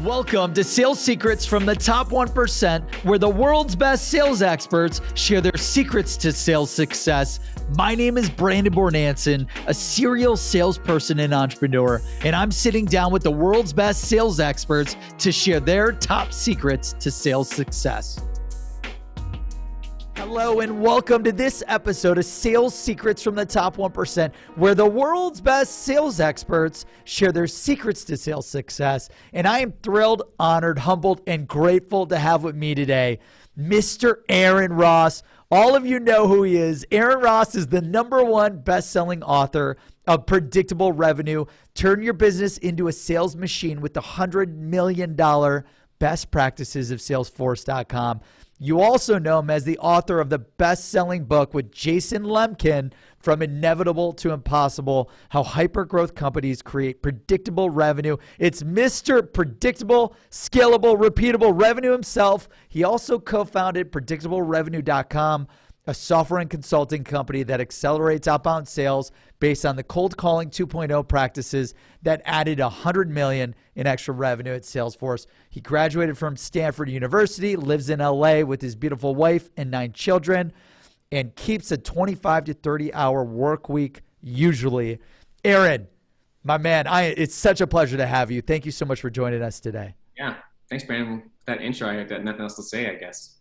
Welcome to Sales Secrets from the Top 1%, where the world's best sales experts share their secrets to sales success. My name is Bornancin, a serial salesperson and entrepreneur, and I'm sitting down with the world's best sales experts to share their top secrets to sales success. Hello and welcome to this episode of Sales Secrets from the Top 1%, where the world's best sales experts share their secrets to sales success. And I am thrilled, honored, humbled, and grateful to have with me today Mr. Aaron Ross. All of you know who he is. Aaron Ross is the #1 best-selling author of Predictable Revenue. Turn your business into a sales machine with the $100 million best practices of Salesforce.com. You also know him as the author of the best-selling book with Jason Lemkin, From Inevitable to Impossible, How Hypergrowth Companies Create Predictable Revenue. It's Mr. Predictable, Scalable, Repeatable Revenue himself. He also co-founded PredictableRevenue.com, a software and consulting company that accelerates outbound sales based on the cold calling 2.0 practices that added $100 million in extra revenue at Salesforce. He graduated from Stanford University, lives in LA with his beautiful wife and 9 children, and keeps a 25 to 30 hour work week usually. Aaron, my man, it's such a pleasure to have you. Thank you so much for joining us today. Yeah, thanks, Brandon. That intro, I got nothing else to say, I guess.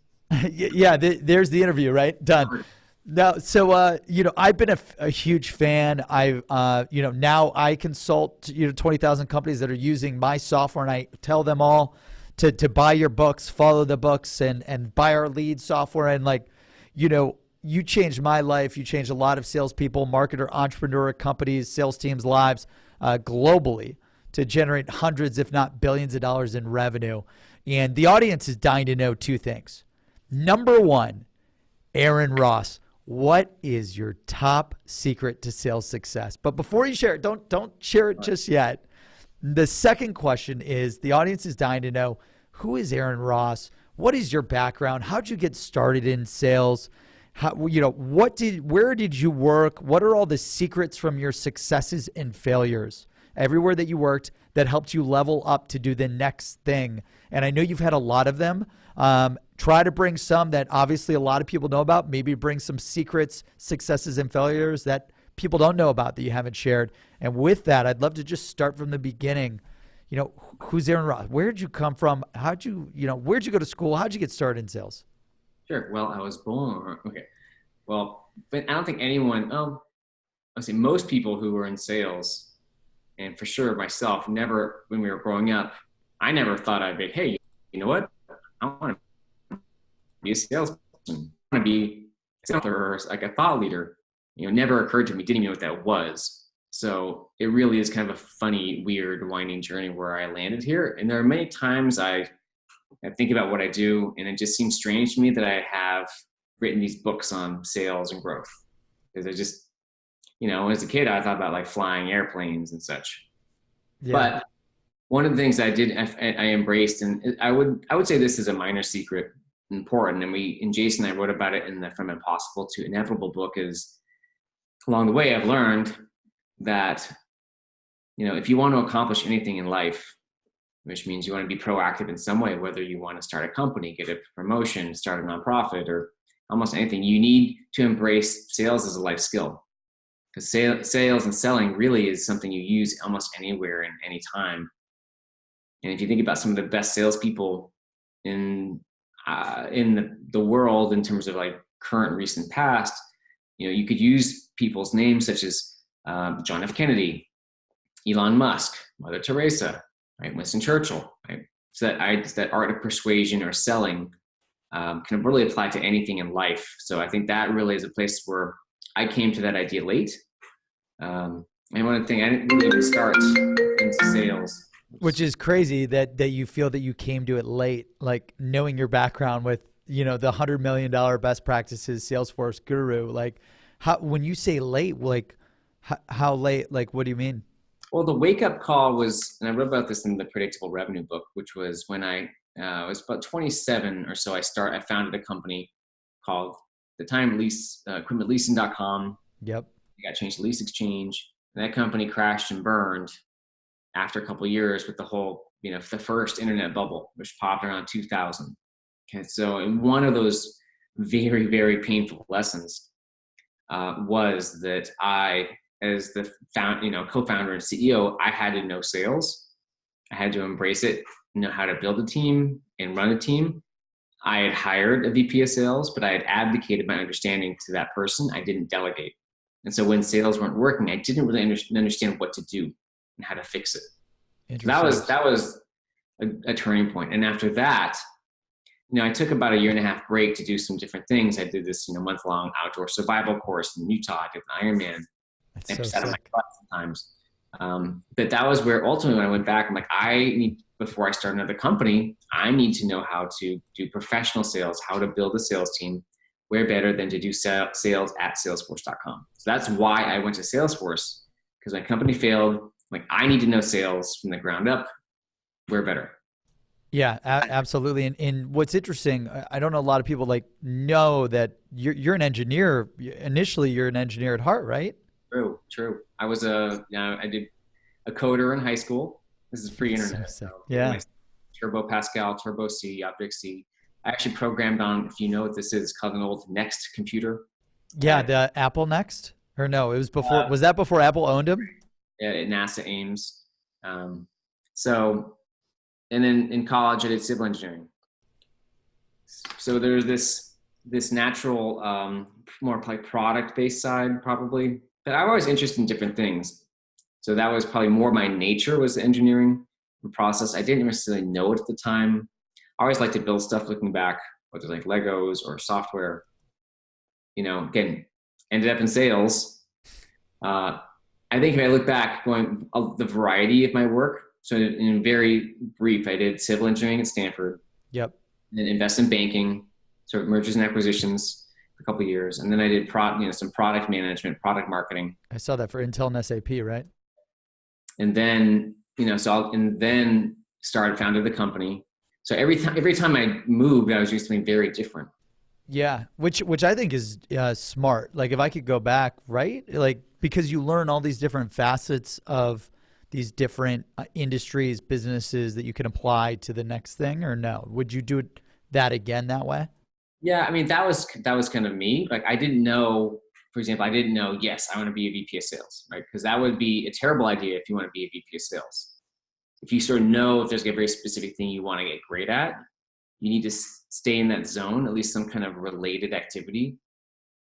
Yeah, there's the interview, right? Done. Now, so, I've been a huge fan. Now I consult, 20,000 companies that are using my software, and I tell them all to buy your books, follow the books, and buy our lead software. And you changed my life. You changed a lot of salespeople, marketer, entrepreneur companies, sales teams' lives globally to generate hundreds, if not billions of dollars in revenue. And the audience is dying to know 2 things. Number 1, Aaron Ross, what is your top secret to sales success? But before you share it, don't share it just yet. The second question is, the audience is dying to know, who is Aaron Ross? What is your background? How'd you get started in sales? Where did you work? What are all the secrets from your successes and failures everywhere that you worked that helped you level up to do the next thing? And I know you've had a lot of them. Try to bring some that obviously a lot of people know about. Maybe bring some secrets, successes, and failures that people don't know about that you haven't shared. And with that, I'd love to just start from the beginning. Who's Aaron Ross? Where'd you come from? Where'd you go to school? How'd you get started in sales? Sure. Well, I was born. Okay. Well, but I don't think anyone, I'd say most people who were in sales, and for sure myself, never, when we were growing up, I never thought I'd be, hey, you know what? I want to be a salesperson. I want to be a salesperson or like a thought leader. Never occurred to me. Didn't even know what that was. So it really is kind of a funny, weird, winding journey where I landed here. And there are many times I think about what I do, and it just seems strange to me that I have written these books on sales and growth. Because I just, as a kid, I thought about like flying airplanes and such. Yeah. But one of the things I did, I embraced, and I would say this is a minor secret, important. And Jason and I wrote about it in the From Impossible to Inevitable book. Is along the way I've learned that, if you want to accomplish anything in life, which means you want to be proactive in some way, whether you want to start a company, get a promotion, start a nonprofit, or almost anything, you need to embrace sales as a life skill. Because sales and selling really is something you use almost anywhere and any time. And if you think about some of the best salespeople in the world in terms of like current, recent, past, you could use people's names such as John F. Kennedy, Elon Musk, Mother Teresa, right, Winston Churchill, right? So that art of persuasion or selling can really apply to anything in life. So I think that really is a place where I came to that idea late. And one thing, I didn't really even start into sales. Which is crazy that you feel that you came to it late, like knowing your background with, the $100 million best practices Salesforce guru. Like, when you say late, like how late, like, what do you mean? Well, the wake up call was, and I wrote about this in the Predictable Revenue book, which was when I was about 27 or so. I founded a company called, at the time, equipmentleasing.com. Yep. It got changed to Lease Exchange. And that company crashed and burned. after a couple of years with the whole, the first internet bubble, which popped around 2000. Okay, so in one of those very, very painful lessons was that I, as the co-founder and CEO, I had to know sales. I had to embrace it, know how to build a team and run a team. I had hired a VP of sales, but I had abdicated my understanding to that person. I didn't delegate. And so when sales weren't working, I didn't really understand what to do and how to fix it. So that was a turning point. And after that, I took about a 1.5 year break to do some different things. I did this, month-long outdoor survival course in Utah. I did an Ironman. That's so sick. My butt sometimes. But that was where ultimately when I went back, I'm like, before I start another company, I need to know how to do professional sales, how to build a sales team. Where better than to do sales at salesforce.com. So that's why I went to Salesforce, because my company failed. Like, I need to know sales from the ground up. Where better? Yeah, absolutely. And what's interesting, I don't know a lot of people know that you're an engineer. Initially, you're an engineer at heart, right? True. I was I did a coder in high school. This is pre-internet. So yeah. Turbo Pascal, Turbo C, Object C. I actually programmed on, if you know what this is, called an old Next computer. Yeah, the Apple Next? Or no, it was before. Was that before Apple owned them? Yeah, at NASA Ames. And then in college, I did civil engineering. So there's this natural, more like product-based side probably. But I'm always interested in different things. So that was probably more my nature, was the engineering process. I didn't necessarily know it at the time. I always like to build stuff looking back, whether it's like Legos or software. Again, ended up in sales. I think if I look back, going the variety of my work. So in very brief, I did civil engineering at Stanford. Yep. And then investment banking, sort of mergers and acquisitions for a couple of years. And then I did some product management, product marketing. I saw that for Intel and SAP, right? And then, then founded the company. So every time I moved, I was used to something very different. Yeah, which I think is smart. Like, if I could go back, right? Like, because you learn all these different facets of these different industries, businesses that you can apply to the next thing, or no? Would you do that again that way? Yeah, I mean, that was kind of me. Like, I didn't know, for example, yes, I want to be a VP of sales, right? Because that would be a terrible idea if you want to be a VP of sales. If you sort of know if there's a very specific thing you want to get great at, you need to stay in that zone, at least some kind of related activity,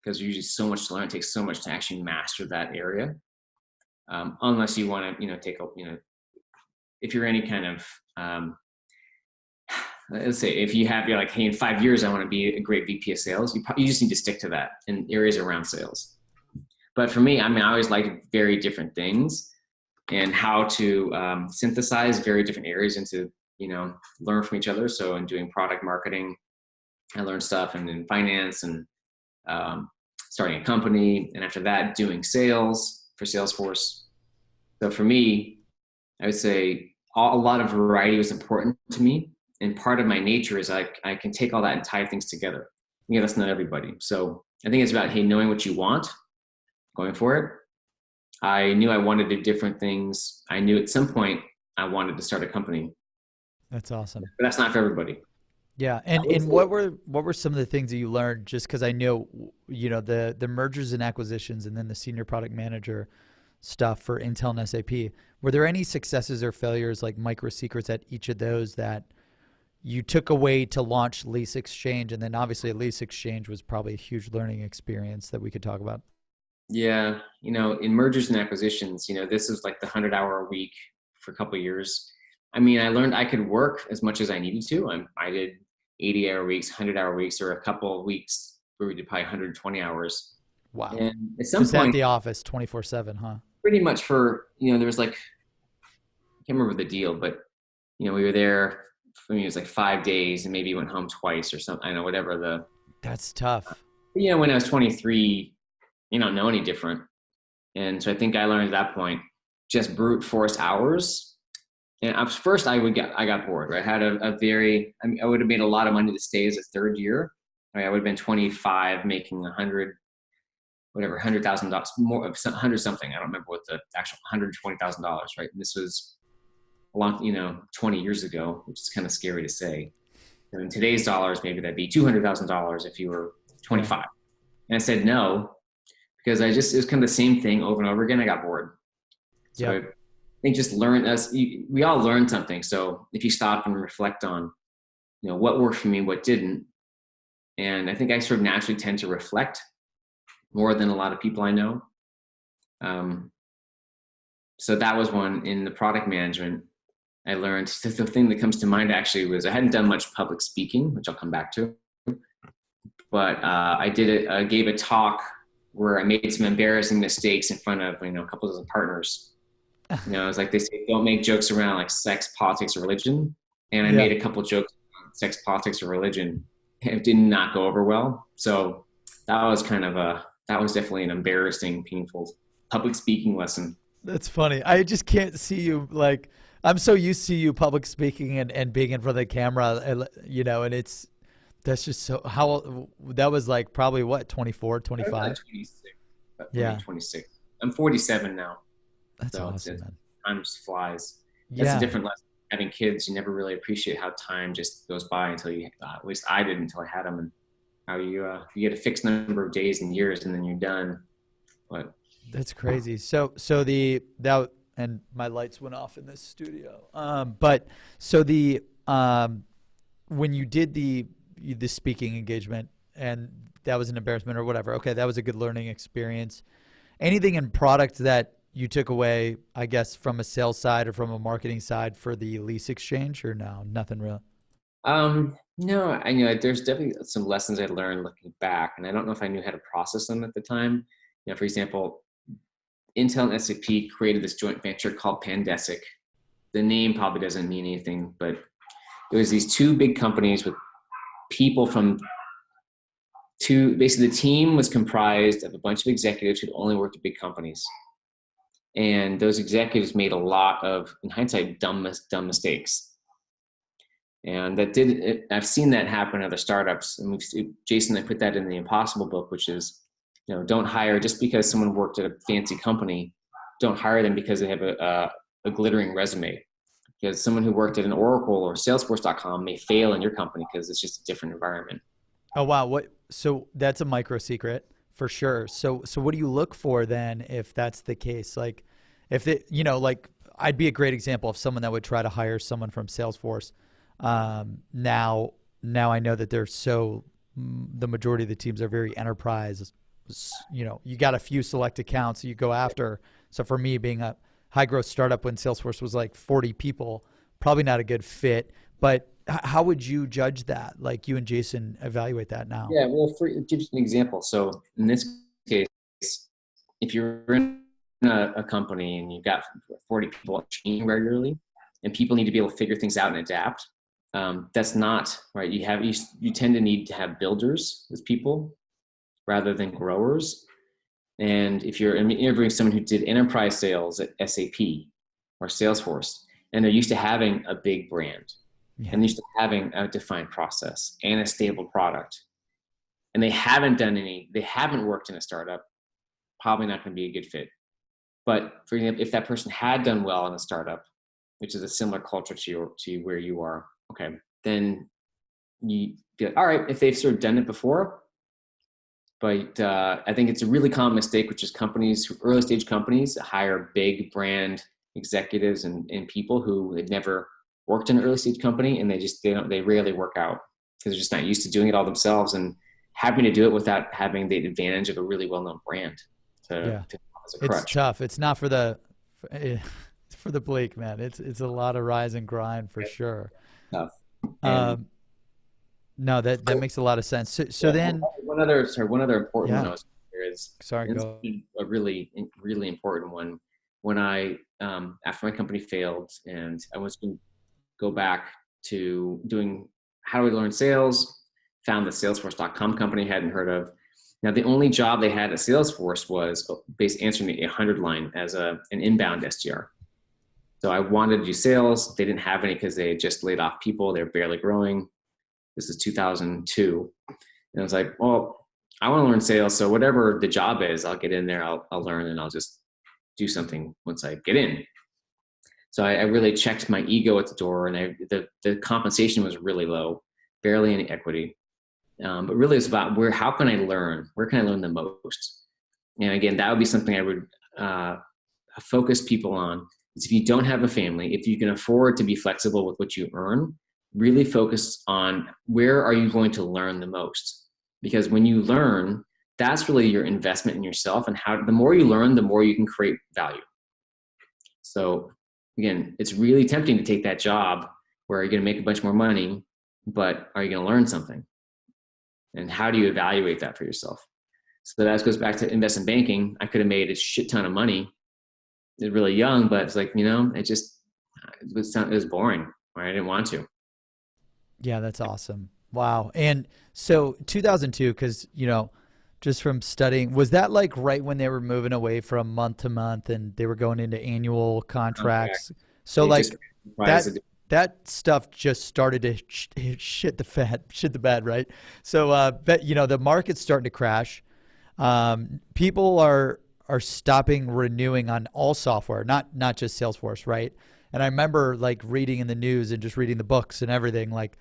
because there's usually so much to learn. It takes so much to actually master that area. Unless you want to, if you're any kind of, let's say if you're like, hey, in 5 years, I want to be a great VP of sales, you just need to stick to that in areas around sales. But for me, I always liked very different things and how to synthesize very different areas into, learn from each other. So in doing product marketing, I learned stuff and in finance and starting a company. And after that, doing sales for Salesforce. So for me, I would say a lot of variety was important to me. And part of my nature is I can take all that and tie things together. Yeah, that's not everybody. So I think it's about, hey, knowing what you want, going for it. I knew I wanted to do different things. I knew at some point I wanted to start a company. That's awesome. But that's not for everybody. Yeah, and what were some of the things that you learned? Just because I know, the mergers and acquisitions, and then the senior product manager stuff for Intel and SAP. Were there any successes or failures, like micro secrets at each of those that you took away to launch Lease Exchange? And then obviously Lease Exchange was probably a huge learning experience that we could talk about. Yeah, in mergers and acquisitions, this is like the 100-hour a week for a couple of years. I learned I could work as much as I needed to. I did 80-hour weeks, 100-hour weeks, or a couple of weeks where we did probably 120 hours. Wow. And at some just point, at the office 24/7, huh? Pretty much for, there was like, I can't remember the deal, but, we were there, for me, it was like 5 days and maybe went home twice or something. I know, whatever That's tough. When I was 23, you don't know any different. And so I think I learned at that point, just brute force hours. And at first I got bored, right? I had I would have made a lot of money to stay as a third year. I would have been 25 making $100,000 more, 100 something. I don't remember what the actual $120,000, right? And this was long, 20 years ago, which is kind of scary to say. And in today's dollars, maybe that'd be $200,000 if you were 25. And I said no, because it was kind of the same thing over and over again. I got bored. So I think just we all learn something. So if you stop and reflect on, what worked for me, what didn't. And I think I sort of naturally tend to reflect more than a lot of people I know. So that was one. In the product management, I learned the thing that comes to mind actually was I hadn't done much public speaking, which I'll come back to. But I gave a talk where I made some embarrassing mistakes in front of, a couple dozen partners. It was like they say, don't make jokes around like sex, politics, or religion. And I made a couple jokes on sex, politics, or religion. It did not go over well. So that was that was definitely an embarrassing, painful public speaking lesson. That's funny. I just can't see you like, I'm so used to you public speaking and being in front of the camera, and that's just so, that was like probably what, 24, 25? 26. Yeah. 26. I'm 47 now. That's awesome, man. Time just flies. That's a different lesson. Having kids, you never really appreciate how time just goes by until at least I did until I had them, and how you get a fixed number of days and years and then you're done. But that's crazy. And my lights went off in this studio. When you did the speaking engagement and that was an embarrassment or whatever, okay, that was a good learning experience. Anything in product that you took away, I guess, from a sales side or from a marketing side for the lease exchange, or no, nothing real? No, I know there's definitely some lessons I learned looking back, and I don't know if I knew how to process them at the time. For example, Intel and SAP created this joint venture called Pandesic. The name probably doesn't mean anything, but it was these two big companies with people basically the team was comprised of a bunch of executives who'd only worked at big companies. And those executives made a lot of, in hindsight, dumb mistakes. And I've seen that happen in other startups. And Jason, I put that in the Impossible book, which is, don't hire just because someone worked at a fancy company. Don't hire them because they have a glittering resume. Because someone who worked at an Oracle or Salesforce.com may fail in your company because it's just a different environment. Oh, wow. So that's a micro secret for sure. So what do you look for then if that's the case? Like if I'd be a great example of someone that would try to hire someone from Salesforce. Now I know that the majority of the teams are very enterprise. You got a few select accounts you go after. So for me, being a high growth startup when Salesforce was like 40 people, probably not a good fit. But how would you judge that? Like you and Jason evaluate that now? Yeah, well, give you an example. So in this case, if you're in a company and you've got 40 people changing regularly, and people need to be able to figure things out and adapt, that's not right. You tend to need to have builders as people rather than growers. And if you're interviewing someone who did enterprise sales at SAP or Salesforce, and they're used to having a big brand, and used to having a defined process and a stable product, and they haven't worked in a startup, probably not going to be a good fit. But for example, if that person had done well in a startup, which is a similar culture to where you are, okay, then you be like, all right, if they've sort of done it before. But I think it's a really common mistake, which is early stage companies hire big brand executives and people who had never worked in an early stage company, and they rarely work out because they're just not used to doing it all themselves and having to do it without having the advantage of a really well-known brand to as a crutch. It's tough. It's not for the bleak, man. It's a lot of rise and grind for sure. Tough. No, that makes a lot of sense. So then one other important one here is go. A really, really important one. When I after my company failed and I was going to go back to doing how do we learn sales, found the Salesforce.com company I hadn't heard of. Now the only job they had at Salesforce was basically answering the 800 line as an inbound SDR. So I wanted to do sales. They didn't have any because they had just laid off people. They're barely growing. This is 2002. And I was like, well, I want to learn sales. So whatever the job is, I'll get in there, I'll learn, and I'll just do something once I get in. So I really checked my ego at the door, and the compensation was really low, barely any equity. But really it's about how can I learn? Where can I learn the most? And again, that would be something I would focus people on. Is if you don't have a family, if you can afford to be flexible with what you earn, really focus on where are you going to learn the most? Because when you learn, that's really your investment in yourself, and how the more you learn, the more you can create value. So again, it's really tempting to take that job where you're going to make a bunch more money, but are you going to learn something? And how do you evaluate that for yourself? So that goes back to investment banking. I could have made a shit ton of money really young, but it's like, it was boring. Right? I didn't want to. Yeah, that's awesome. Wow. And so 2002, because, just from studying, was that like right when they were moving away from month to month and they were going into annual contracts? So like that stuff just started to shit the bed, right? So, the market's starting to crash. People are stopping renewing on all software, not just Salesforce, right? And I remember like reading in the news and just reading the books and everything. Like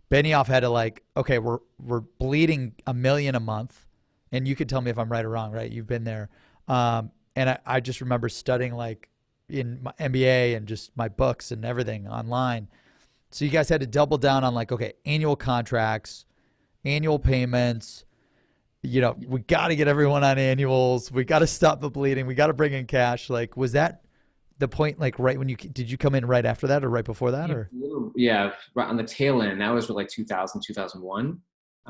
Benioff had to okay, we're bleeding $1 million a month, and you could tell me if I'm right or wrong, right? You've been there, and I just remember studying like in my MBA and just my books and everything online. So you guys had to double down on okay, annual contracts, annual payments. We got to get everyone on annuals. We got to stop the bleeding. We got to bring in cash. Like, was that the point? Like, right when did you come in right after that or right before that? Or yeah, right on the tail end. That was like 2000, 2001.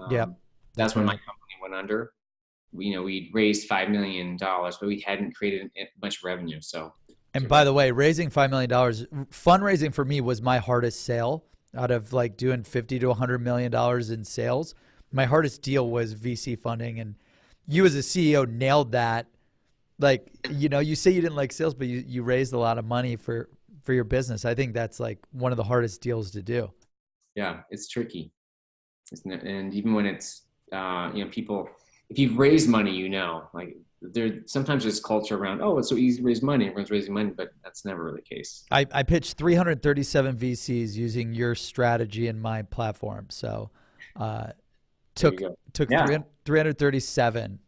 Yeah, that's when my company went under. We'd raised $5 million, but we hadn't created a bunch of revenue. So, and by the way, raising $5 million, fundraising for me was my hardest sale out of like doing $50 to $100 million in sales. My hardest deal was VC funding, and you as a CEO nailed that. Like, you say you didn't like sales, but you raised a lot of money for your business. I think that's like one of the hardest deals to do. Yeah, it's tricky. And even when it's, people, if you've raised money, like sometimes there's culture around, oh, it's so easy to raise money. Everyone's raising money, but that's never really the case. I pitched 337 VCs using your strategy and my platform. So, took 337.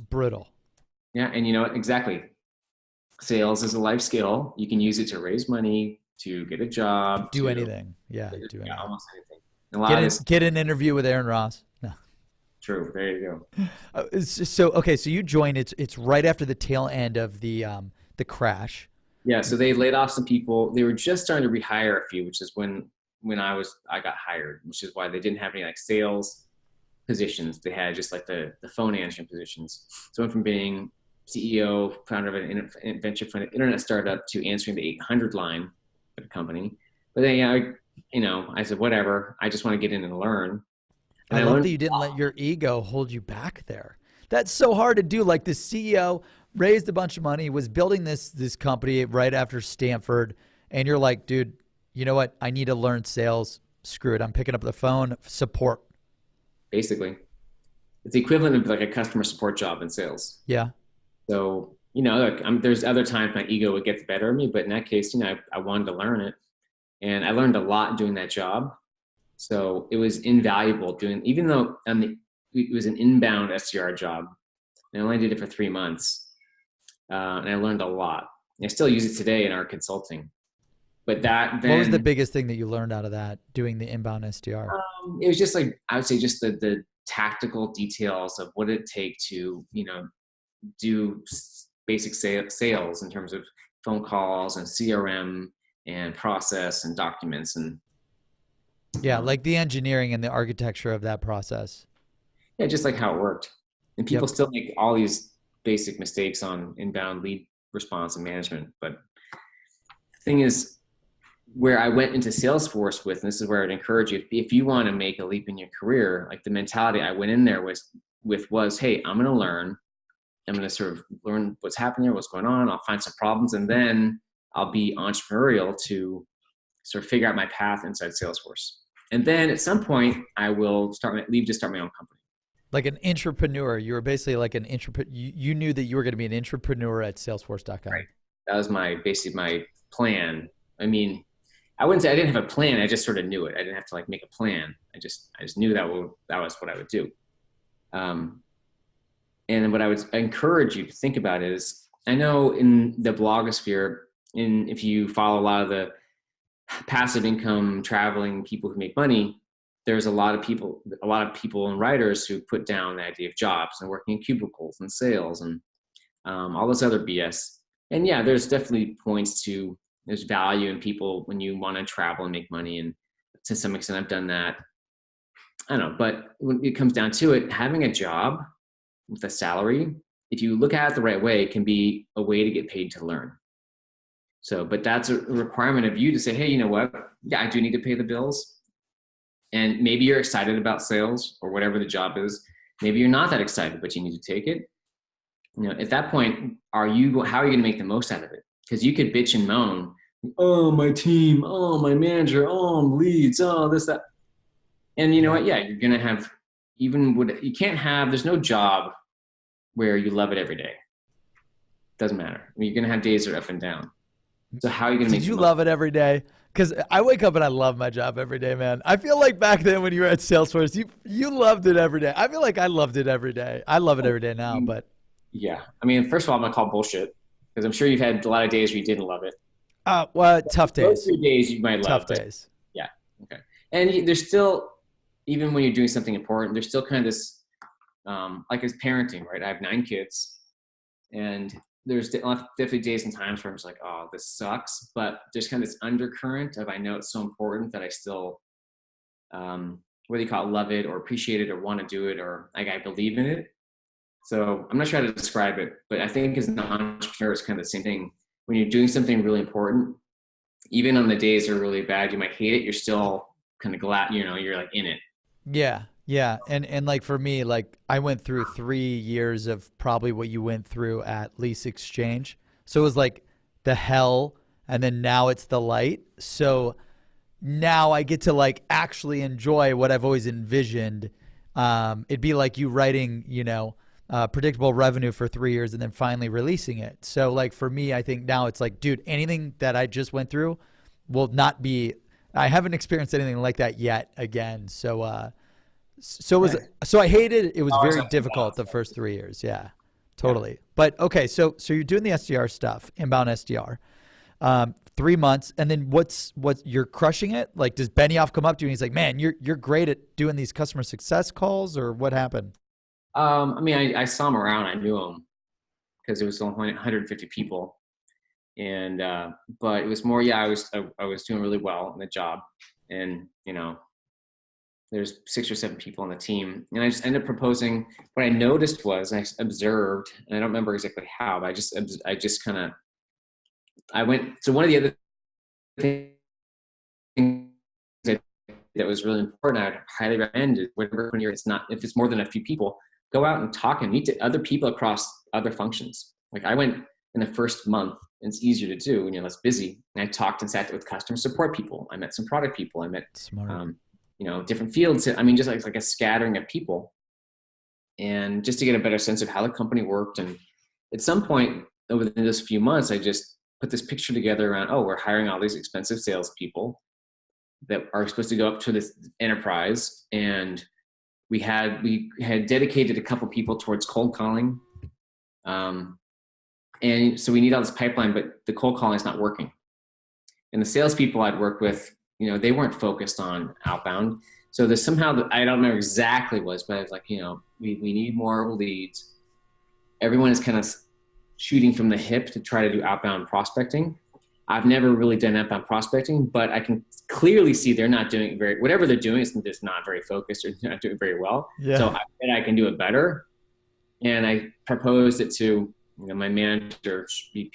Brutal. Yeah, and exactly. Sales is a life skill. You can use it to raise money, to get a job, do anything. Yeah, do anything. Almost anything. Get an interview with Aaron Ross. No. True. There you go. So you joined. It's right after the tail end of the crash. Yeah. So they laid off some people. They were just starting to rehire a few, which is when I got hired, which is why they didn't have any like sales positions. They had just like the phone answering positions. So I went from being CEO, founder of an venture fund internet startup to answering the 800 line at a company. But then, I said, whatever. I just want to get in and learn. And I love that you didn't let your ego hold you back there. That's so hard to do. Like the CEO raised a bunch of money, was building this company right after Stanford, and you're like, dude, you know what? I need to learn sales. Screw it. I'm picking up the phone. Support. basically. It's the equivalent of like a customer support job in sales. Yeah. So, look, there's other times my ego would get the better of me, but in that case, I wanted to learn it. And I learned a lot doing that job. So it was invaluable even though it was an inbound SDR job. And I only did it for 3 months. And I learned a lot. I still use it today in our consulting. But what was the biggest thing that you learned out of that, doing the inbound SDR? It was just like, I would say just the tactical details of what it take to, do basic sales in terms of phone calls and CRM and process and documents. And yeah, like the engineering and the architecture of that process. Yeah, just like how it worked. And people still make all these basic mistakes on inbound lead response and management. But the thing is, where I went into Salesforce with, and this is where I'd encourage you, if you want to make a leap in your career, like the mentality I went in there was, hey, I'm going to learn. I'm going to sort of learn what's happening there, what's going on. I'll find some problems, and then I'll be entrepreneurial to sort of figure out my path inside Salesforce. And then at some point, I will leave to start my own company. Like an entrepreneur. You were basically like an entrepreneur. You knew that you were going to be an entrepreneur at Salesforce.com. Right. That was basically my plan. I mean, I wouldn't say I didn't have a plan. I just sort of knew it. I didn't have to like make a plan. I just knew that was what I would do. And what I would encourage you to think about is, I know in the blogosphere, if you follow a lot of the passive income traveling people who make money, there's a lot of people and writers who put down the idea of jobs and working in cubicles and sales and all this other BS. And yeah, there's definitely there's value in people when you want to travel and make money. And to some extent, I've done that. I don't know, but when it comes down to it, having a job with a salary, if you look at it the right way, it can be a way to get paid to learn. So, but that's a requirement of you to say, hey, you know what? Yeah, I do need to pay the bills. And maybe you're excited about sales or whatever the job is. Maybe you're not that excited, but you need to take it. You know, at that point, how are you going to make the most out of it? Because you could bitch and moan, oh, my team, oh, my manager, oh, leads, oh, this, that. And you know what? Yeah, you're going to have, there's no job where you love it every day. Doesn't matter. I mean, you're going to have days that are up and down. So how are you going to make it? Did you love it every day? Because I wake up and I love my job every day, man. I feel like back then when you were at Salesforce, you loved it every day. I feel like I loved it every day. I love it every day now, but. Yeah. I mean, first of all, I'm going to call bullshit because I'm sure you've had a lot of days where you didn't love it. Well, tough days. Those 2 days you might love. Tough days. Yeah. Okay. And there's still, even when you're doing something important, there's still kind of this, like as parenting, right? I have 9 kids and there's definitely days and times where I'm just like, oh, this sucks. But there's kind of this undercurrent of, I know it's so important that I still, whether you call it love it or appreciate it or want to do it, or like I believe in it. So I'm not sure how to describe it, but I think as an entrepreneur, it's kind of the same thing. When you're doing something really important, even on the days that are really bad, you might hate it, you're still kind of glad, you're like in it. Yeah. Yeah. And like for me, like I went through 3 years of probably what you went through at Lease Exchange. So it was like the hell, and then now it's the light. So now I get to like actually enjoy what I've always envisioned. It'd be like you writing, predictable revenue for 3 years and then finally releasing it. So like for me, I think now it's like, dude, anything that I just went through will not be, I haven't experienced anything like that yet again. So I hated it. It was very difficult the first 3 years. Yeah, totally. Yeah. But okay. So you're doing the SDR stuff, inbound SDR, 3 months. And then what's you're crushing it? Like, does Benioff come up to you and he's like, man, you're great at doing these customer success calls, or what happened? I mean, I saw him around. I knew him because it was only 150 people. And, but it was more, I was doing really well in the job, and, there's 6 or 7 people on the team. And I just ended up proposing. What I noticed was, I observed, and I don't remember exactly how, but I went, so one of the other things that was really important, I'd highly recommend is if it's more than a few people, go out and talk and meet other people across other functions. Like I went in the first month, and it's easier to do when you're less busy. And I talked and sat with customer support people. I met some product people. I met, different fields. I mean, just like a scattering of people, and just to get a better sense of how the company worked. And at some point over this few months, I just put this picture together around, we're hiring all these expensive salespeople that are supposed to go up to this enterprise. And we had dedicated a couple people towards cold calling. And so we need all this pipeline, but the cold calling is not working. And the salespeople I'd worked with, they weren't focused on outbound. So there's somehow, I don't remember exactly what it was, but it's like, we need more leads. Everyone is kind of shooting from the hip to try to do outbound prospecting. I've never really done outbound prospecting, but I can clearly see they're not doing it whatever they're doing is just not very focused or not doing very well. Yeah. So I bet I can do it better. And I proposed it to my manager,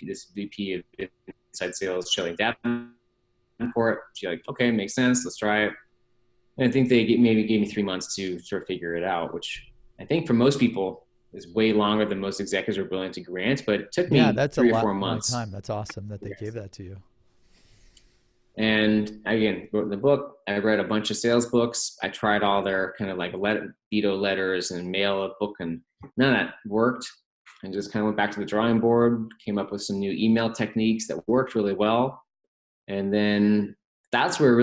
this VP of inside sales, Shelley Davenport. She's like, okay, makes sense. Let's try it. And I think they maybe gave me 3 months to sort of figure it out, which I think for most people is way longer than most executives are willing to grant. But it took me 3 or 4 months. Time. That's awesome that they gave that to you. And again, wrote in the book. I read a bunch of sales books. I tried all their kind of like veto letters and mail a book, and none of that worked. and just kind of went back to the drawing board, came up with some new email techniques that worked really well. And then that's where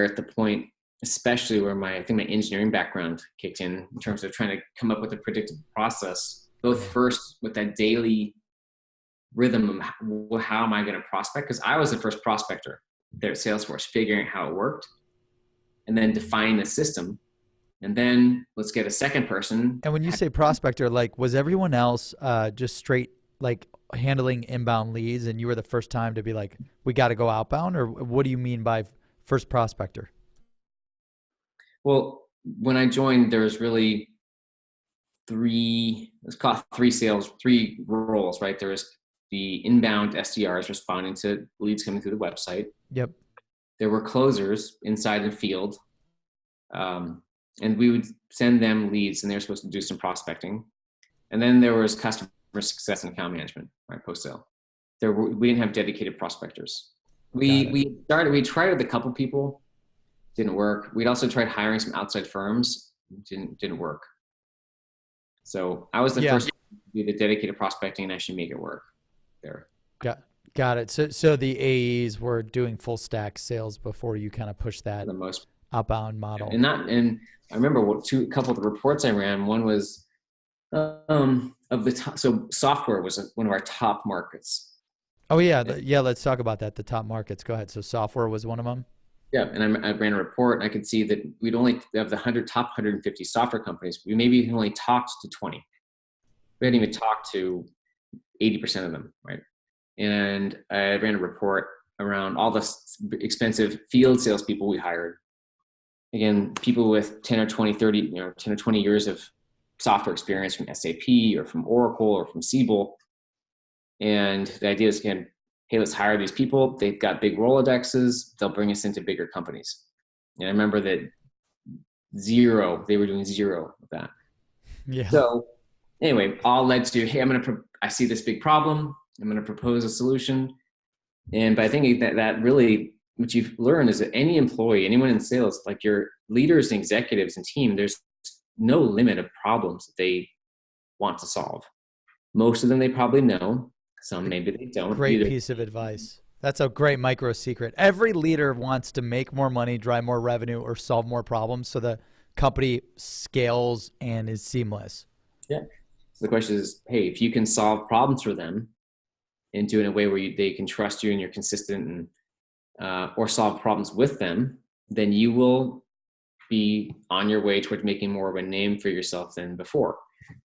at the point, especially where I think my engineering background kicked in terms of trying to come up with a predictable process, both first with that daily rhythm of how am I going to prospect? Because I was the first prospector there at Salesforce, figuring out how it worked, and then define the system. And then let's get a second person. And when you say prospector, like, was everyone else just straight like handling inbound leads, and you were the first time to be like, we got to go outbound? Or what do you mean by first prospector? Well, when I joined, there was really three roles, right? There was the inbound SDRs responding to leads coming through the website. Yep. There were closers inside the field. And we would send them leads, and they're supposed to do some prospecting. And then there was customer success and account management, right, post-sale. We didn't have dedicated prospectors. We tried with a couple people, didn't work. We'd also tried hiring some outside firms, didn't work. So I was the first to do the dedicated prospecting and actually make it work there. Got it. So the AEs were doing full stack sales before you kind of pushed that the most outbound model. And I remember a couple of the reports I ran. One was of the top. So software was one of our top markets. Oh yeah, let's talk about that. The top markets. Go ahead. So software was one of them. Yeah, and I ran a report, and I could see that we'd only have the top 150 software companies. We maybe only talked to 20. We hadn't even talked to 80% of them, right? And I ran a report around all the expensive field salespeople we hired. Again, people with 10 or 20 years of software experience from SAP or from Oracle or from Siebel. And the idea is, again, hey, let's hire these people. They've got big Rolodexes. They'll bring us into bigger companies. And I remember that they were doing zero of that. Yeah. So anyway, all led to, hey, I see this big problem. I'm going to propose a solution. But I think that really, what you've learned is that any employee, anyone in sales, like your leaders and executives and team, there's no limit of problems that they want to solve. Most of them they probably know. Some maybe they don't. Great piece of advice. That's a great micro secret. Every leader wants to make more money, drive more revenue, or solve more problems so the company scales and is seamless. Yeah. So the question is, hey, if you can solve problems for them and do it in a way where they can trust you and you're consistent and or solve problems with them, then you will be on your way towards making more of a name for yourself than before.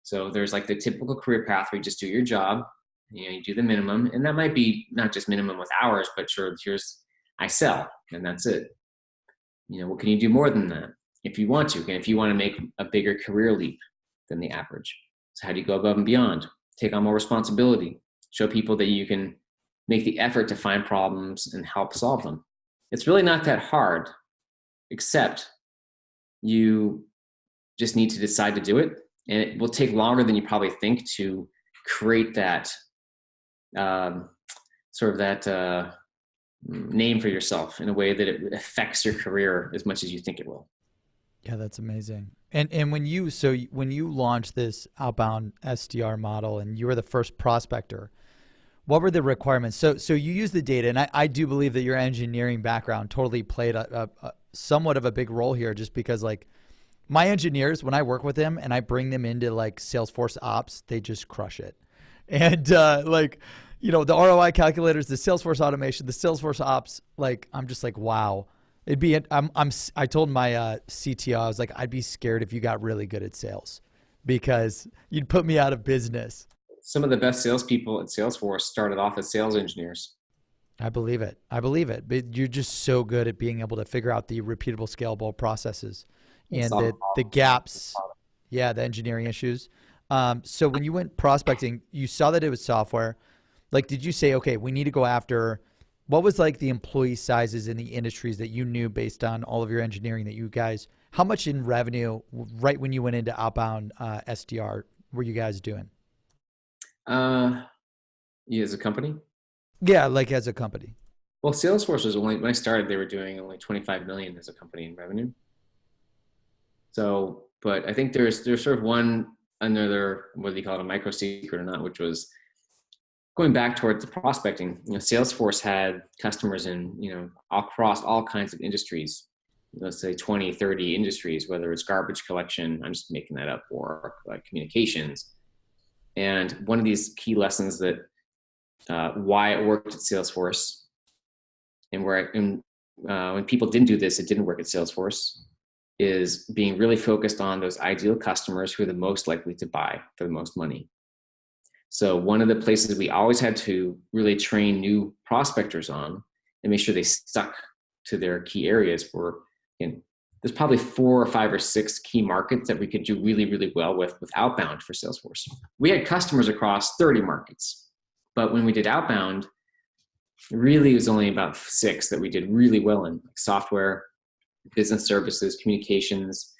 So there's like the typical career path where you just do your job, you do the minimum, and that might be not just minimum with hours, but sure, I sell, and that's it. What can you do more than that if you want to? And if you want to make a bigger career leap than the average, so how do you go above and beyond? Take on more responsibility, show people that you can make the effort to find problems and help solve them. It's really not that hard, except you just need to decide to do it. And it will take longer than you probably think to create that name for yourself in a way that it affects your career as much as you think it will. Yeah, that's amazing. And when you launched this outbound SDR model and you were the first prospector, what were the requirements? So you use the data, and I do believe that your engineering background totally played a somewhat of a big role here, just because like my engineers, when I work with them and I bring them into like Salesforce ops, they just crush it. And the ROI calculators, the Salesforce automation, the Salesforce ops, like I'm just like, wow. I told my CTO, I was like, I'd be scared if you got really good at sales because you'd put me out of business. Some of the best salespeople at Salesforce started off as sales engineers. I believe it. But you're just so good at being able to figure out the repeatable, scalable processes and the gaps. Yeah, the engineering issues. So when you went prospecting, you saw that it was software. Like, did you say, okay, we need to go after, what was like the employee sizes in the industries that you knew based on all of your engineering that you guys, how much in revenue right when you went into outbound SDR were you guys doing? As a company? Yeah, like as a company. Well, Salesforce was when I started, they were doing only 25 million as a company in revenue. So, but I think there's sort of one another, whether you call it a micro secret or not, which was going back towards the prospecting. Salesforce had customers in, across all kinds of industries, let's say 20, 30 industries, whether it's garbage collection, I'm just making that up, or like communications. And one of these key lessons that why it worked at Salesforce, and when people didn't do this, it didn't work at Salesforce, is being really focused on those ideal customers who are the most likely to buy for the most money. So one of the places we always had to really train new prospectors on and make sure they stuck to their key areas were, there's probably 4 or 5 or 6 key markets that we could do really, really well with outbound for Salesforce. We had customers across 30 markets, but when we did outbound, really it was only about 6 that we did really well in, like software, business services, communications,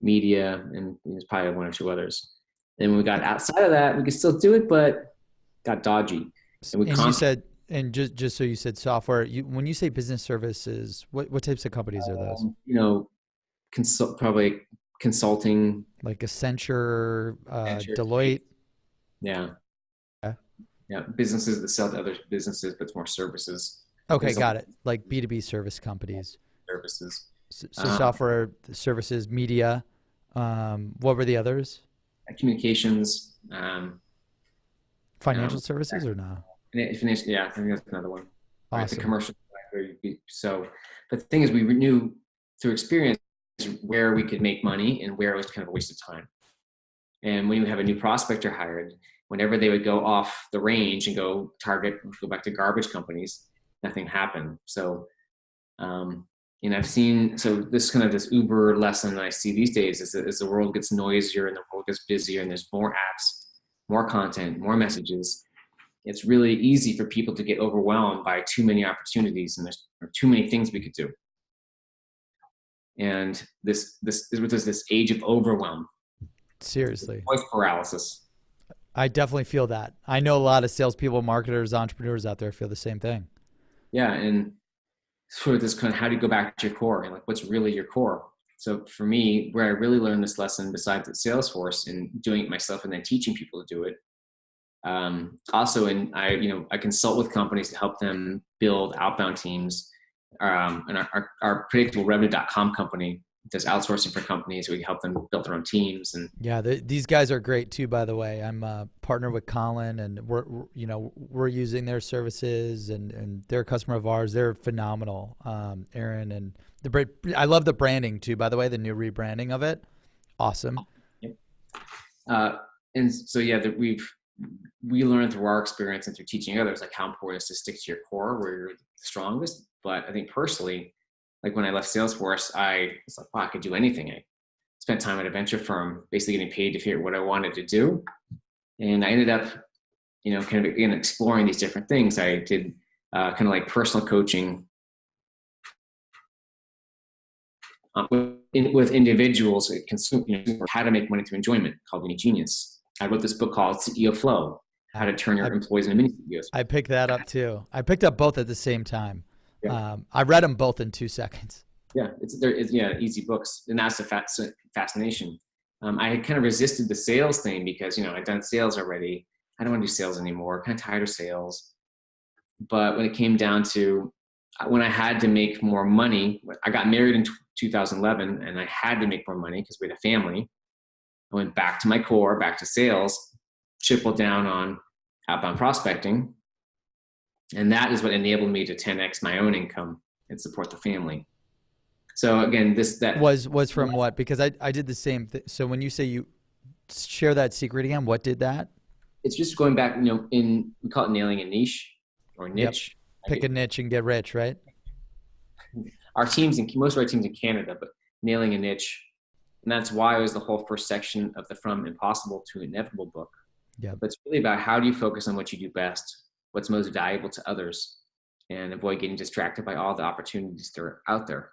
media, and there's probably 1 or 2 others. And when we got outside of that, we could still do it, but got dodgy. And you said, and just so you said software, when you say business services, what types of companies are those? Probably consulting. Like Accenture, Deloitte. Yeah. Yeah. Businesses that sell to other businesses, but it's more services. Okay, got it. Like B2B service companies. Services. So software, services, media. What were the others? Communications. Financial services or no? Yeah, I think that's another one. Awesome. Right, the commercial. So, but the thing is, we knew through experience where we could make money and where it was kind of a waste of time. And when you have a new prospector hired, whenever they would go off the range and go back to garbage companies, nothing happened. So, I've seen, so this kind of this Uber lesson that I see these days is that as the world gets noisier and the world gets busier and there's more apps, more content, more messages, it's really easy for people to get overwhelmed by too many opportunities, and there's too many things we could do. And this is this age of overwhelm. Seriously. Voice paralysis. I definitely feel that. I know a lot of salespeople, marketers, entrepreneurs out there feel the same thing. Yeah, and sort of this kind of how do you go back to your core and like what's really your core. So for me, where I really learned this lesson, besides at Salesforce and doing it myself and then teaching people to do it, also, I consult with companies to help them build outbound teams. And our predictablerevenue.com company does outsourcing for companies. We help them build their own teams. And yeah, these guys are great too, by the way. I'm a partner with Colin, and we're using their services, and they're a customer of ours. They're phenomenal. Aaron, and I love the branding too, by the way, the new rebranding of it. Awesome. Yep. And so, we learned through our experience and through teaching others, like how important it is to stick to your core where you're the strongest. But I think personally, like when I left Salesforce, I was like, wow, I could do anything. I spent time at a venture firm, basically getting paid to figure out what I wanted to do. And I ended up, kind of again, exploring these different things. I did kind of like personal coaching with individuals, how to make money through enjoyment, called Unique Genius. I wrote this book called CEO Flow, how to turn your employees into mini CEOs. I picked that up too. I picked up both at the same time. Yeah. I read them both in 2 seconds. Yeah, it's easy books, and that's the fascination. I had kind of resisted the sales thing because I'd done sales already. I don't want to do sales anymore. Kind of tired of sales. But when it came down to when I had to make more money, I got married in 2011, and I had to make more money because we had a family. I went back to my core, back to sales, tripled down on outbound prospecting. And that is what enabled me to 10x my own income and support the family. So again, that was from what? Because I did the same thing. So when you say you share that secret again, what did that? It's just going back, we call it nailing a niche or niche. Yep. Pick a niche and get rich, right? Most of our teams in Canada, but nailing a niche. And that's why it was the whole first section of the From Impossible to Inevitable book. Yeah. But it's really about how do you focus on what you do best, what's most valuable to others, and avoid getting distracted by all the opportunities that are out there.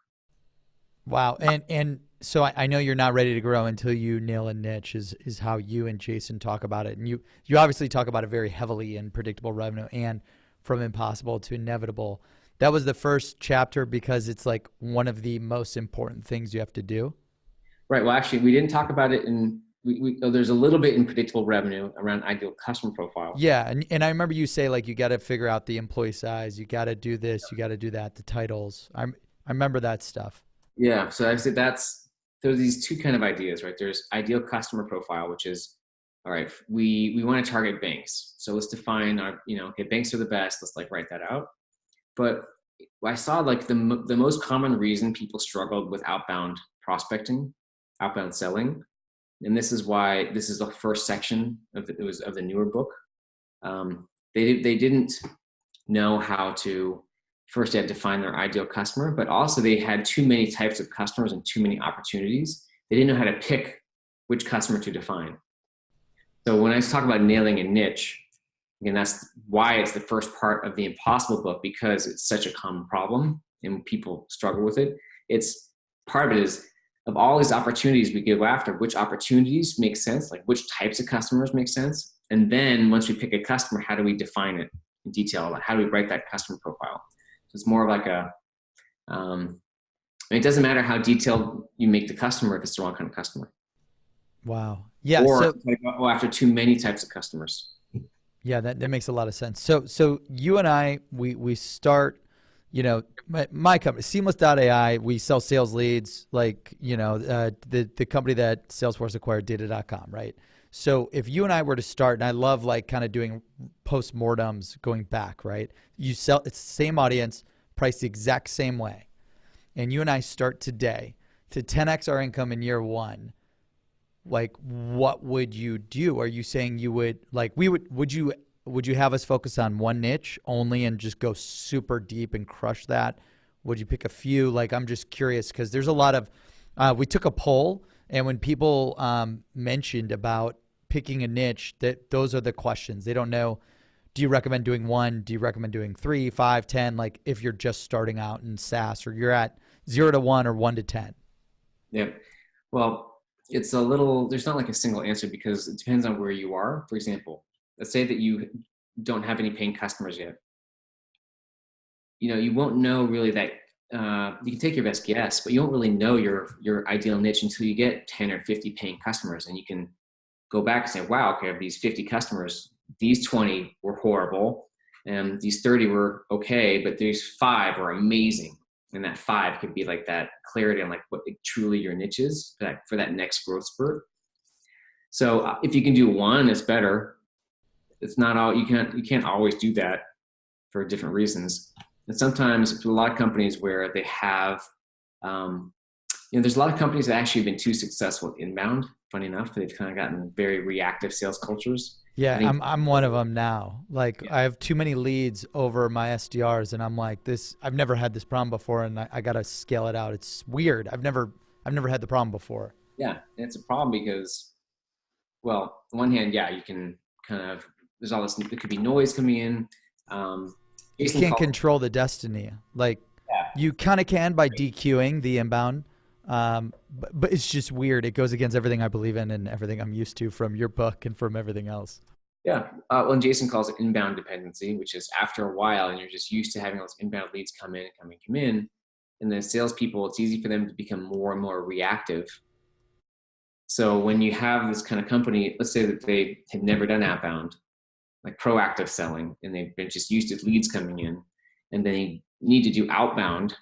Wow. And so I know you're not ready to grow until you nail a niche is how you and Jason talk about it. And you obviously talk about it very heavily in Predictable Revenue and From Impossible to Inevitable. That was the first chapter because it's like one of the most important things you have to do. Right. Well, actually, we didn't talk about it there's a little bit in predictable revenue around ideal customer profile. Yeah. And I remember you say, like, you got to figure out the employee size. You got to do this. You got to do that. The titles. I remember that stuff. Yeah. So I said there's these two kind of ideas, right? There's ideal customer profile, which is, all right, we want to target banks. So let's define our, okay, banks are the best. Let's like write that out. But I saw like the most common reason people struggled with outbound prospecting, outbound selling, and this is why this is the first section of the newer book. They didn't know how to first they had to find their ideal customer, but also they had too many types of customers and too many opportunities. They didn't know how to pick which customer to define. So when I talk about nailing a niche, again, that's why it's the first part of the Impossible book, because it's such a common problem and people struggle with it. It's part of it is of all these opportunities we go after, which opportunities make sense, like which types of customers make sense. And then once we pick a customer, how do we define it in detail? Like how do we write that customer profile? So it's more of like it doesn't matter how detailed you make the customer if it's the wrong kind of customer. Wow. Yeah. Or go after too many types of customers. Yeah, that makes a lot of sense. So you and I, we start, my company, Seamless.AI, we sell sales leads, like, the company that Salesforce acquired, data.com, right? So if you and I were to start, and I love like kind of doing postmortems going back, right? It's the same audience, priced the exact same way. And you and I start today to 10x our income in year one. Like, what would you do? Are you saying you would, like, would you have us focus on one niche only and just go super deep and crush that? Would you pick a few? Like, I'm just curious because there's a lot of, we took a poll, and when people mentioned about picking a niche, that those are the questions. They don't know, do you recommend doing one? Do you recommend doing 3, 5, 10? Like if you're just starting out in SaaS, or you're at 0 to 1 or 1 to 10. Yeah. Well, there's not like a single answer because it depends on where you are. For example, let's say that you don't have any paying customers yet. You won't know really that, you can take your best guess, but you won't really know your ideal niche until you get 10 or 50 paying customers. And you can go back and say, wow, okay, I have these 50 customers, these 20 were horrible and these 30 were okay, but these 5 were amazing. And that 5 could be like that clarity on like what truly your niche is for that next growth spurt. So if you can do 1, it's better. It's not all, you can't always do that for different reasons. And sometimes there's a lot of companies where they have, there's a lot of companies that actually have been too successful with inbound. Funny enough, they've kind of gotten very reactive sales cultures. Yeah, I'm one of them now. Like, yeah. I have too many leads over my SDRs, and I'm like, I've never had this problem before, and I got to scale it out. It's weird. I've never had the problem before. Yeah, and it's a problem because, well, on one hand, yeah, you can kind of, there's all this, there could be noise coming in. You can't control the destiny. Like, yeah. You kind of can by DQing the inbound. But it's just weird. It goes against everything I believe in and everything I'm used to from your book and from everything else. Yeah. Well, Jason calls it inbound dependency, which is after a while, and you're just used to having those inbound leads come in. And the salespeople, it's easy for them to become more and more reactive. So when you have this kind of company, let's say that they have never done outbound, like proactive selling, and they've been just used to leads coming in, and they need to do outbound,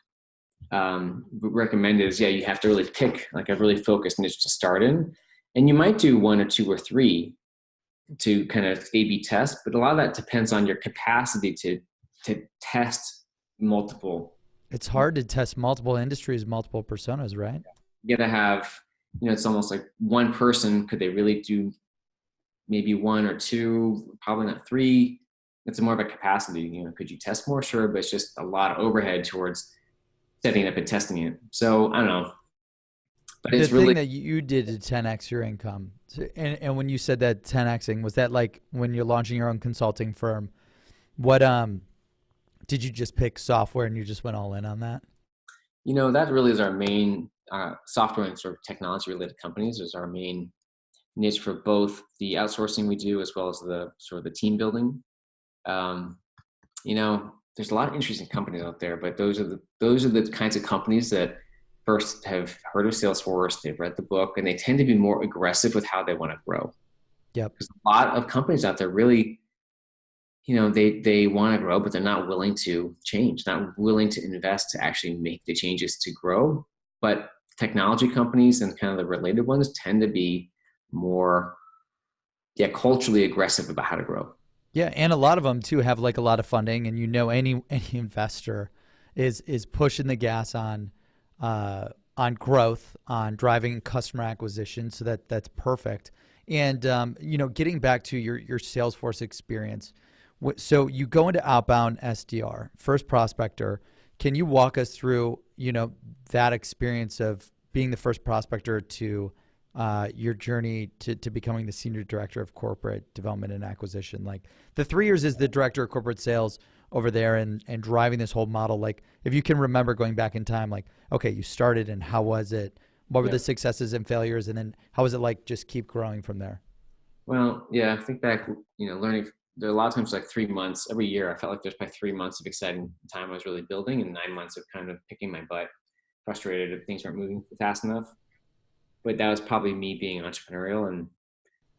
recommend is, you have to really pick like a really focused niche to start in. And you might do 1 or 2 or 3 to kind of A/B test, but a lot of that depends on your capacity to test multiple. It's hard to test multiple industries, multiple personas, right? You gotta have, it's almost like one person, could they really do maybe 1 or 2, probably not 3. It's more of a capacity, could you test more? Sure, but it's just a lot of overhead towards setting up and testing it. So I don't know. But it's the thing that you did to 10x your income. And when you said that 10xing, was that like when you're launching your own consulting firm? What did you just pick software and you just went all in on that? That really is our main software and sort of technology related companies is our main niche for both the outsourcing we do as well as the sort of the team building. There's a lot of interesting companies out there, but those are the kinds of companies that first have heard of Salesforce, they've read the book, and they tend to be more aggressive with how they want to grow. Yep. Because a lot of companies out there really, they want to grow, but they're not willing to change, not willing to invest to actually make the changes to grow. But technology companies and kind of the related ones tend to be more, culturally aggressive about how to grow. Yeah, and a lot of them too have like a lot of funding, and any investor is pushing the gas on growth, on driving customer acquisition. So that's perfect. And getting back to your Salesforce experience, so you go into outbound SDR, first prospector. Can you walk us through that experience of being the first prospector to your journey to becoming the senior director of corporate development and acquisition? Like the 3 years as the director of corporate sales over there and driving this whole model. Like if you can remember going back in time, like, okay, you started and how was it? What were the successes and failures? And then how was it like just keep growing from there? Well, yeah, I think back, learning, there are a lot of times like 3 months, every year, I felt like there's probably 3 months of exciting time I was really building and 9 months of kind of picking my butt, frustrated if things weren't moving fast enough. But that was probably me being entrepreneurial. And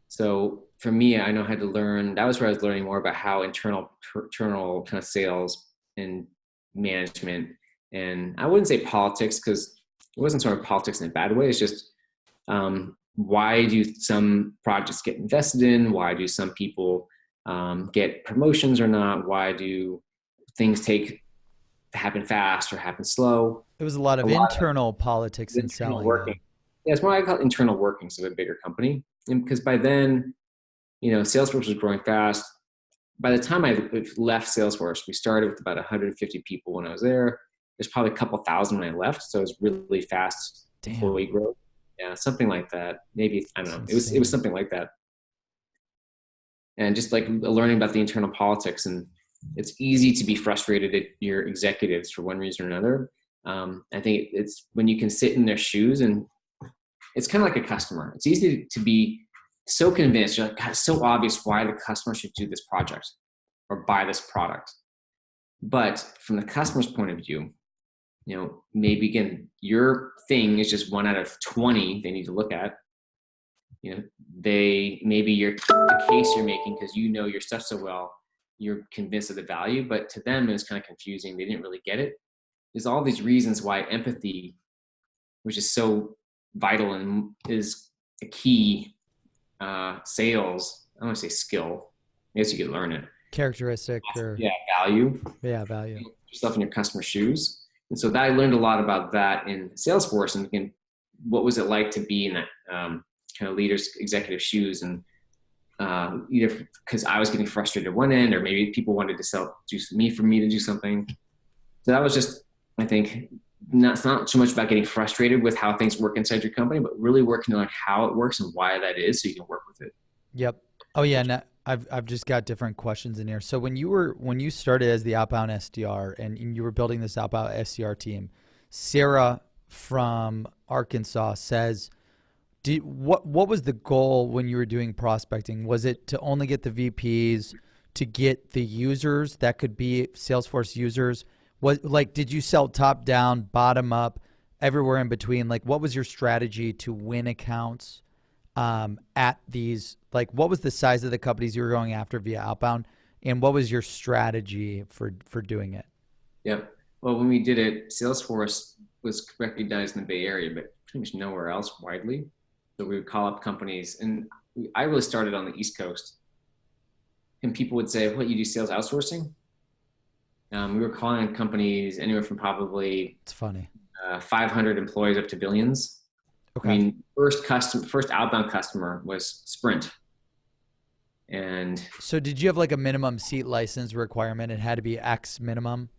so for me, I know I had to learn, that was where I was learning more about how internal kind of sales and management. And I wouldn't say politics because it wasn't sort of politics in a bad way. It's just why do some projects get invested in? Why do some people get promotions or not? Why do things happen fast or happen slow? It was a lot of internal politics and Internal selling. working. Yeah, it's more I call it internal workings of a bigger company. And because by then, Salesforce was growing fast. By the time I left Salesforce, we started with about 150 people when I was there. There's probably a couple thousand when I left. So it was really fast employee growth. Yeah, something like that. Maybe, I don't know. It was something like that. And just like learning about the internal politics, and it's easy to be frustrated at your executives for one reason or another. I think it's when you can sit in their shoes, and it's kind of like a customer. It's easy to be so convinced. You're like, God, it's so obvious why the customer should do this project or buy this product. But from the customer's point of view, maybe again, your thing is just 1 out of 20 they need to look at. The case you're making because your stuff so well, you're convinced of the value, but to them it's kind of confusing. They didn't really get it. There's all these reasons why empathy, which is so vital and is a key sales, I don't want to say skill, I guess you could learn it. Characteristic or value. Yeah, value. Put yourself in your customer's shoes. And so that I learned a lot about that in Salesforce, and again, what was it like to be in that kind of leader's executive shoes, and either because I was getting frustrated at one end, or maybe people wanted to for me to do something. So that was just, I think, it's not so much about getting frustrated with how things work inside your company, but really working on how it works and why that is, so you can work with it. Yep. Oh yeah. And I've just got different questions in here. So when you started as the outbound SDR and you were building this outbound SDR team, Sarah from Arkansas says, what was the goal when you were doing prospecting? Was it to only get the VPs, to get the users that could be Salesforce users? Did you sell top down, bottom up, everywhere in between? Like, what was your strategy to win accounts at these? Like, what was the size of the companies you were going after via outbound, and what was your strategy for doing it? Yep. Well, when we did it, Salesforce was recognized in the Bay Area, but pretty much nowhere else widely. So we would call up companies, and I really started on the East Coast. And people would say, "What, you do sales outsourcing?" We were calling on companies anywhere from probably 500 employees up to billions. Okay. I mean, first outbound customer was Sprint. And so did you have like a minimum seat license requirement? It had to be X minimum?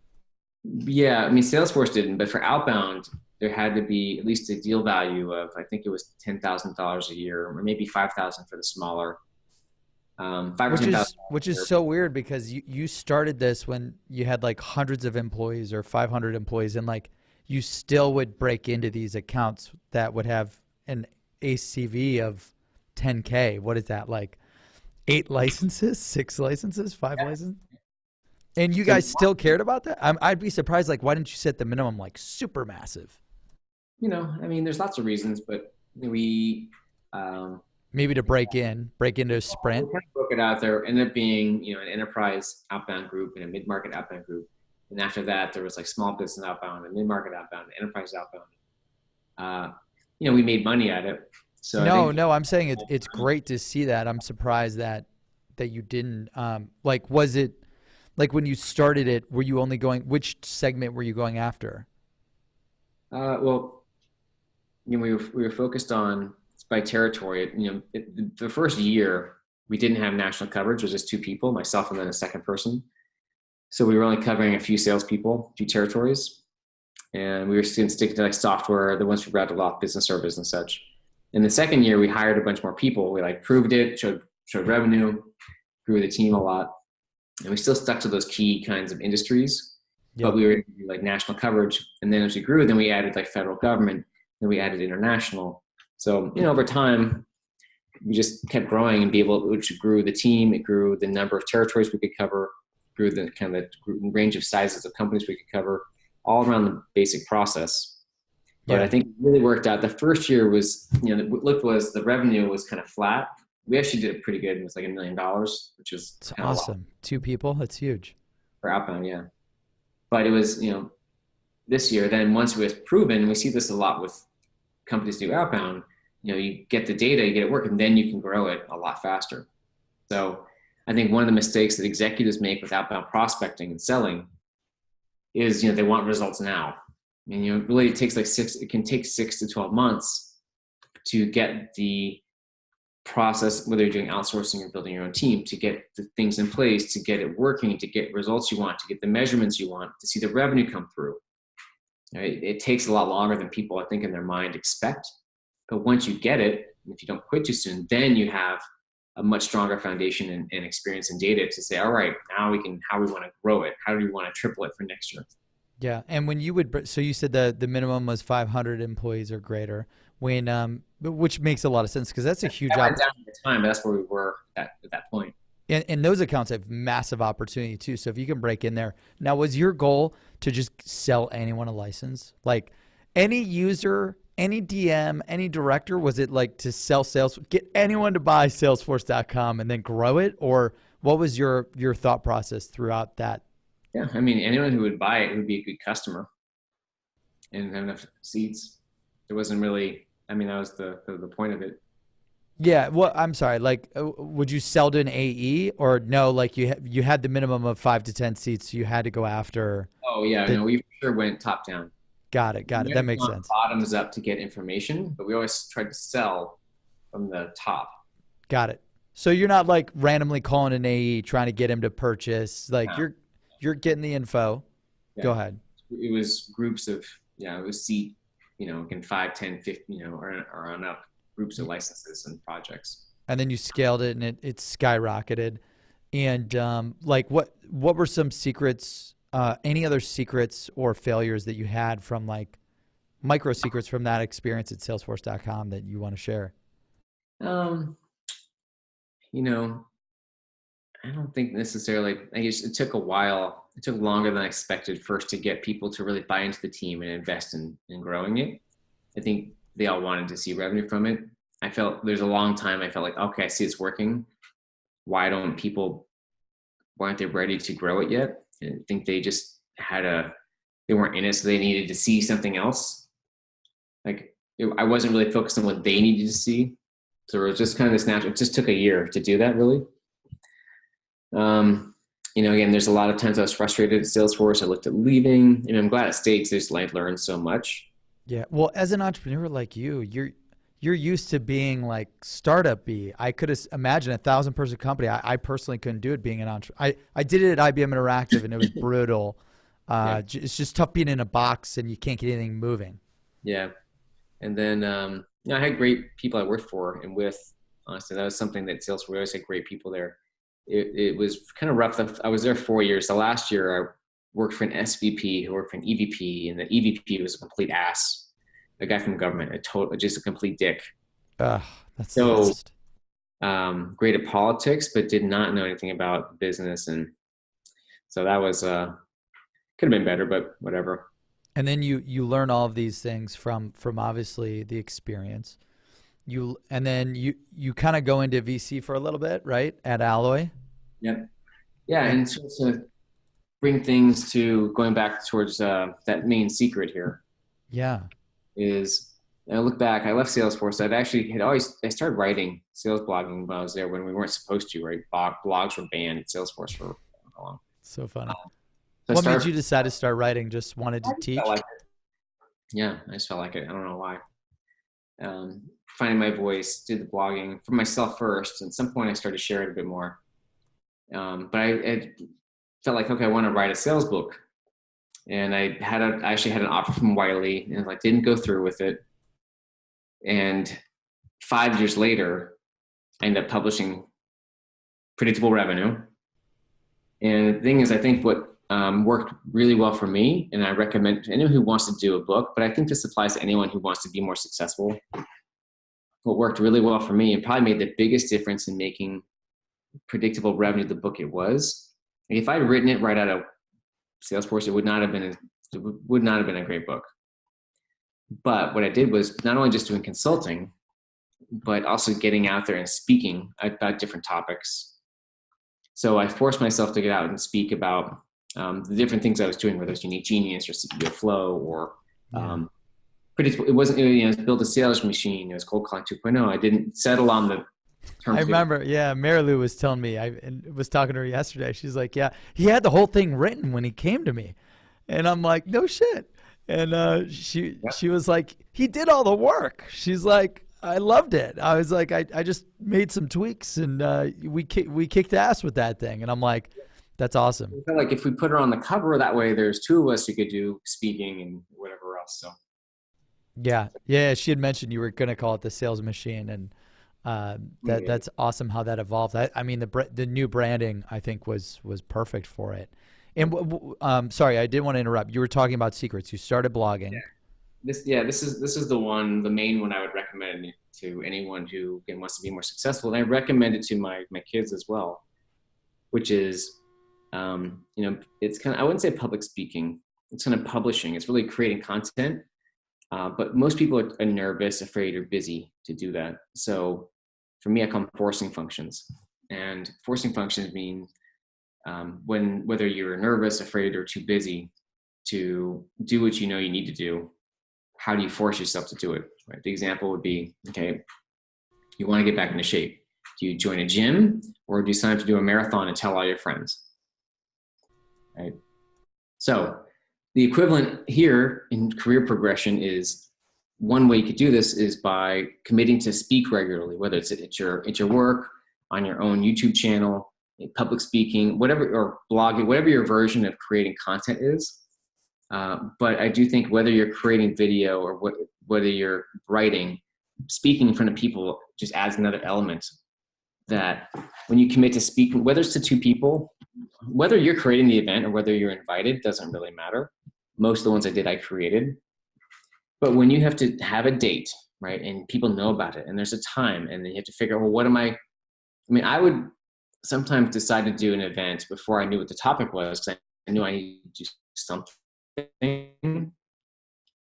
Yeah, I mean, Salesforce didn't, but for outbound, there had to be at least a deal value of, I think it was $10,000 a year, or maybe 5,000 for the smaller. Which is so weird, because you started this when you had like hundreds of employees or 500 employees, and like you still would break into these accounts that would have an ACV of 10K. What is that, like 8 licenses, 6 licenses, 5 licenses? And you guys still cared about that? I'd be surprised. Like, why didn't you set the minimum like super massive? I mean, there's lots of reasons, but um, Maybe to break into a we sprint. kind of broke it out. There ended up being, an enterprise outbound group and a mid-market outbound group. And after that, there was like small business outbound and mid-market outbound, and enterprise outbound. We made money at it. So I No, think, no, I'm saying it's great to see that. I'm surprised that you didn't like was it like when you started it, were you only going which segment were you going after? well, we were focused on by territory. The first year we didn't have national coverage. It was just two people, myself and then a second person. So we were only covering a few salespeople, a few territories, and we were sticking to like software, the ones we brought a lot of business service and such. In the second year, we hired a bunch more people. We like proved it, showed revenue, grew the team a lot, and we still stuck to those key kinds of industries. But Yep. we were like national coverage, and then as we grew, then we added like federal government, then we added international. So over time, we just kept growing and which grew the team, it grew the number of territories we could cover, grew the kind of the range of sizes of companies we could cover, all around the basic process. But I Yeah. think it really worked out. The first year was, the revenue was kind of flat. We actually did it pretty good. It was like $1 million, which is It's kind of a lot awesome. Two people, that's huge. for outbound, yeah. But it was, this year, then once it was proven, we see this a lot with companies do outbound, you get the data, you get it working, then you can grow it a lot faster. So I think one of the mistakes that executives make with outbound prospecting and selling is, they want results now. I mean, really it can take 6 to 12 months to get the process, whether you're doing outsourcing or building your own team, to get the things in place, to get it working, to get results you want, to get the measurements you want, to see the revenue come through. Right? It takes a lot longer than people, I think, in their mind expect. But once you get it, if you don't quit too soon, then you have a much stronger foundation and experience and data to say, all right, now how we want to grow it. How do we want to triple it for next year? Yeah. And when you would so you said the minimum was 500 employees or greater when which makes a lot of sense because that's a huge That went down at the time, but that's where we were at that point. and those accounts have massive opportunity too. So if you can break in there. Now, was your goal to just sell anyone a license? Like any user, any DM, any director, was it like to sell sales, get anyone to buy salesforce.com and then grow it? Or what was your thought process throughout that? Yeah, I mean, anyone who would buy it would be a good customer and have enough seats. There wasn't really, I mean, that was the point of it. Yeah, well, I'm sorry. Like, would you sell to an AE or no? Like you had the minimum of 5 to 10 seats, so you had to go after Oh yeah, the. no, we for sure went top down. Got it. Got We it. never That makes gone sense. bottoms up to get information, but we always tried to sell from the top. Got it. So you're not like randomly calling an AE trying to get him to purchase. Like Yeah, you're getting the info. Go yeah. ahead. It was groups of, it was seat, again, 5, 10, 50, or on up groups of licenses and projects. And then you scaled it and it skyrocketed. And like what were some secrets? Any other secrets or failures that you had from like micro secrets from that experience at Salesforce.com that you want to share? Um, you know, I don't think necessarily. I guess it took a while. It took longer than I expected first to get people to really buy into the team and invest in growing it. I think they all wanted to see revenue from it. I felt there's a long time I felt like, okay, I see it's working. Why don't people, why aren't they ready to grow it yet? And I think they just they weren't in it, so they needed to see something else. I wasn't really focused on what they needed to see. So it was just kind of this natural, it just took a year to do that really. Again, there's a lot of times I was frustrated at Salesforce. I looked at leaving, and I'm glad it stayed because I learned so much. Yeah. Well, as an entrepreneur like you're used to being like startup B. I could imagine 1,000-person company. I personally couldn't do it being an entrepreneur. I did it at IBM Interactive and it was brutal. Yeah. It's just tough being in a box and you can't get anything moving. Yeah. And then, I had great people I worked for and with. Honestly, that was something that Salesforce, we always had great people there. It was kind of rough. I was there 4 years. The last year I worked for an SVP who worked for an EVP, and the EVP was a complete ass. A guy from government, just a complete dick. Ugh, that's the So best. great at politics, but did not know anything about business. And so that was, could have been better, but whatever. And then you learn all of these things from obviously the experience. And then you kind of go into VC for a little bit, right? At Alloy. Yep. Yeah. And And so to bring things to going back towards that main secret here yeah. is I look back, I left Salesforce. I started writing sales blogging when I was there when we weren't supposed to, right? Blogs were banned at Salesforce for how long? So funny. So I What made started, you decide to start writing? Just wanted I to just felt teach? like it. Yeah, I just felt like it. I don't know why. Finding my voice, did the blogging for myself first. At some point I started sharing a bit more. But I felt like, okay, I want to write a sales book. And I actually had an offer from Wiley and like didn't go through with it. And 5 years later, I ended up publishing Predictable Revenue. And the thing is, I think what worked really well for me, and I recommend to anyone who wants to do a book, but I think this applies to anyone who wants to be more successful. What worked really well for me and probably made the biggest difference in making Predictable Revenue the book it was. Like if I'd written it right out of Salesforce, it would not have been a great book. But what I did was not only just doing consulting, but also getting out there and speaking about different topics. So I forced myself to get out and speak about the different things I was doing, whether it's Unique Genius or CEO Flow or predictable. It wasn't, it was build a sales machine. It was Cold Calling 2.0. I didn't settle on the term. I remember, yeah, Mary Lou was telling me, I was talking to her yesterday. She's like, yeah, he had the whole thing written when he came to me. And I'm like, no shit. And she was like, he did all the work. She's like, I loved it. I was like, I just made some tweaks and we kicked ass with that thing. And I'm like, that's awesome. I felt like if we put her on the cover that way, there's two of us who could do speaking and whatever else. So yeah. She had mentioned you were going to call it the sales machine, and that's awesome how that evolved. I mean, the new branding I think was perfect for it. And sorry, I didn't want to interrupt. You were talking about secrets. You started blogging. This is the main one I would recommend to anyone who wants to be more successful. And I recommend it to my kids as well, which is, it's kind of, I wouldn't say public speaking. It's kind of publishing. It's really creating content. But most people are nervous, afraid, or busy to do that. So for me, I call them forcing functions. And forcing functions mean whether you're nervous, afraid, or too busy to do what you know you need to do, how do you force yourself to do it? Right? The example would be, okay, you want to get back into shape. Do you join a gym or do you sign up to do a marathon and tell all your friends? Right? So the equivalent here in career progression is one way you could do this is by committing to speak regularly, whether it's at your work, on your own YouTube channel, public speaking, whatever, or blogging, whatever your version of creating content is. But I do think whether you're creating video or whether you're writing, speaking in front of people just adds another element that when you commit to speaking, whether it's to two people, whether you're creating the event or whether you're invited, doesn't really matter. Most of the ones I did, I created. But when you have to have a date, right, and people know about it and there's a time and then you have to figure out, well, what am I mean, I would sometimes decide to do an event before I knew what the topic was because I knew I needed to do something.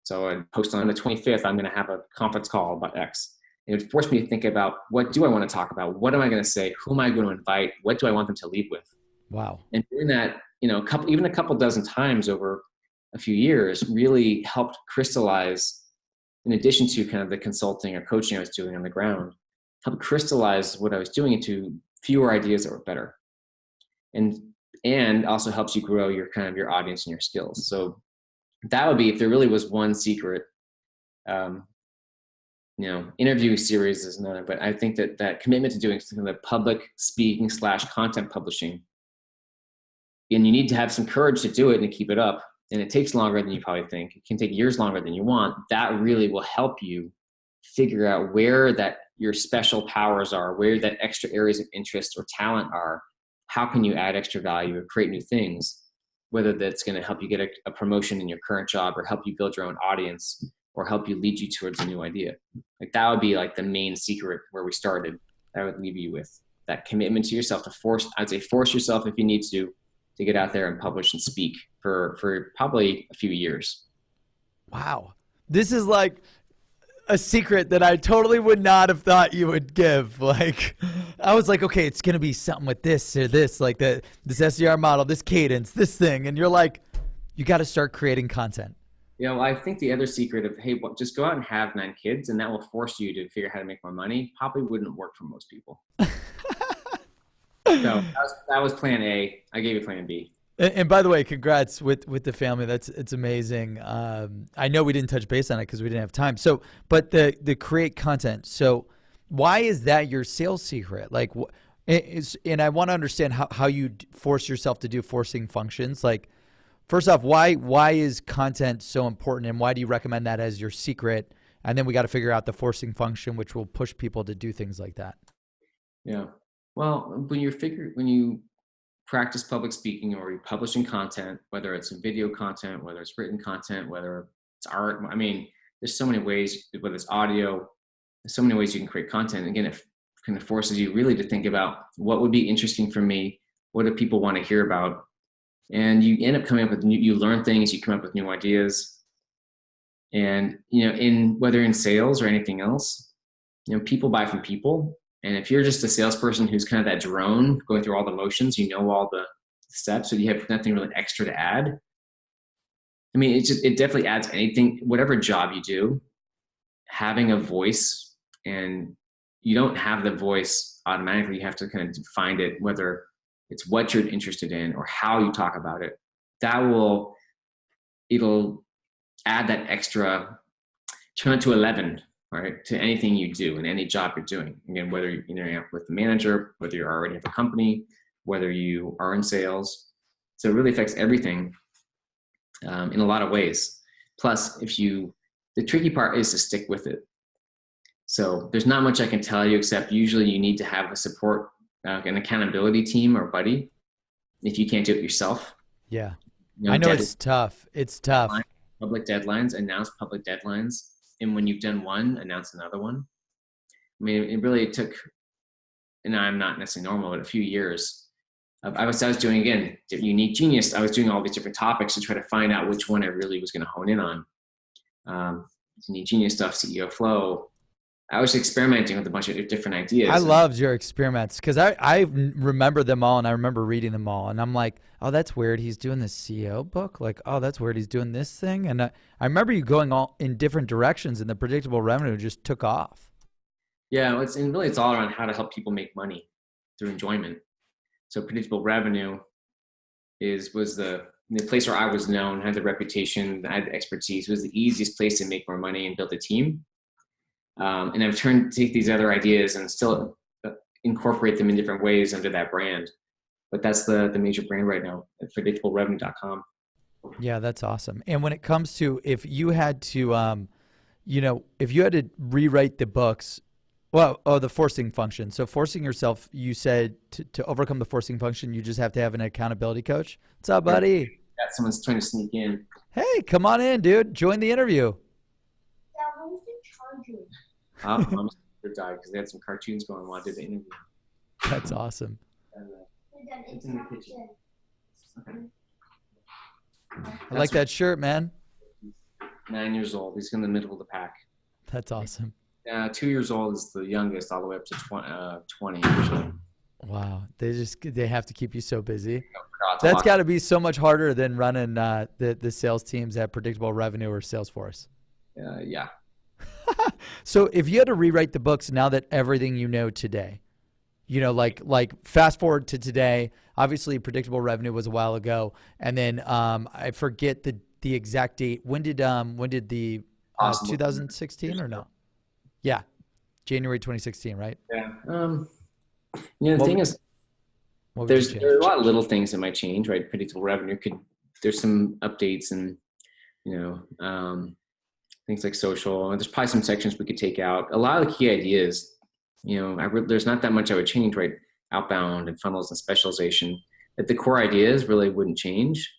So I'd post on the 25th, I'm going to have a conference call about X. It would force me to think about what do I want to talk about? What am I going to say? Who am I going to invite? What do I want them to leave with? Wow. And doing that, a couple dozen times over a few years really helped crystallize, in addition to kind of the consulting or coaching I was doing on the ground, helped crystallize what I was doing into fewer ideas that were better. And also helps you grow your kind of your audience and your skills. So that would be, if there really was one secret, interview series is another, but I think that commitment to doing something like public speaking / content publishing, and you need to have some courage to do it and to keep it up. And it takes longer than you probably think. It can take years longer than you want. That really will help you figure out where that your special powers are, where that extra areas of interest or talent are. How can you add extra value or create new things, whether that's going to help you get a promotion in your current job or help you build your own audience or help you lead you towards a new idea. Like that would be like the main secret where we started. I would leave you with that commitment to yourself to force yourself if you need to get out there and publish and speak for probably a few years. Wow. This is like a secret that I totally would not have thought you would give. Like, I was like, okay, it's going to be something with this or this, like this SDR model, this cadence, this thing. And you're like, you got to start creating content. Well, I think the other secret of, hey, well, just go out and have 9 kids and that will force you to figure out how to make more money probably wouldn't work for most people. So that was plan A. I gave you plan B. And by the way, congrats with the family. It's amazing. I know we didn't touch base on it because we didn't have time. So, but the create content. So, why is that your sales secret? Like, and I want to understand how you force yourself to do forcing functions. Like, first off, why is content so important, and why do you recommend that as your secret? And then we got to figure out the forcing function, which will push people to do things like that. Yeah. Well, when you practice public speaking or you're publishing content, whether it's in video content, whether it's written content, whether it's art, I mean, there's so many ways, whether it's audio, there's so many ways you can create content. Again, it kind of forces you really to think about what would be interesting for me, what do people want to hear about, and you end up coming up with you learn things, you come up with new ideas. And, whether in sales or anything else, people buy from people. And if you're just a salesperson who's kind of that drone going through all the motions, all the steps, so you have nothing really extra to add. I mean, it definitely adds anything, whatever job you do, having a voice, and you don't have the voice automatically. You have to kind of find it, whether it's what you're interested in or how you talk about it. It'll add that extra, turn it to 11. Right, to anything you do and any job you're doing. Again, whether you interact with the manager, whether you already have a company, whether you are in sales. So it really affects everything in a lot of ways. Plus, the tricky part is to stick with it. So there's not much I can tell you, except usually you need to have a support, an accountability team or buddy, if you can't do it yourself. Yeah, I know it's tough. It's tough. Public deadlines, announce public deadlines. And when you've done one, announce another one. I mean, it really took, and I'm not necessarily normal, but a few years. I was doing, again, Unique Genius. I was doing all these different topics to try to find out which one I really was going to hone in on. Unique Genius stuff, CEO Flow. I was experimenting with a bunch of different ideas. I loved your experiments because I remember them all, and I remember reading them all. And I'm like, oh, that's weird. He's doing this CEO book. Like, oh, that's weird. He's doing this thing. And I remember you going all in different directions, and the predictable revenue just took off. Yeah, it's all around how to help people make money through enjoyment. So predictable revenue was the place where I was known, had the reputation, I had the expertise. It was the easiest place to make more money and build a team. And I've take these other ideas and still incorporate them in different ways under that brand. But that's the major brand right now at predictablerevenue.com. Yeah, that's awesome. And when it comes to, if you had to, if you had to rewrite the books, the forcing function. So forcing yourself, you said to overcome the forcing function, you just have to have an accountability coach. What's up, buddy? Yeah, someone's trying to sneak in. Hey, come on in, dude. Join the interview. Yeah, where's the charger? I'm going to die because they had some cartoons going while I did the interview. That's awesome. It's in the kitchen. Okay. I like that shirt, man. 9 years old. He's in the middle of the pack. That's awesome. 2 years old is the youngest, all the way up to 20 usually. Wow. They have to keep you so busy. That's got to be so much harder than running the sales teams at Predictable Revenue or Salesforce. Yeah. So if you had to rewrite the books now that everything you know today, like fast forward to today, obviously Predictable Revenue was a while ago. And then I forget the exact date. When did the 2016 or no? Yeah. January 2016, right? Yeah. The thing is, there are a lot of little things that might change, right? Predictable Revenue there's some updates and, things like social, and there's probably some sections we could take out. A lot of the key ideas, there's not that much I would change, right? Outbound and funnels and specialization. That the core ideas really wouldn't change.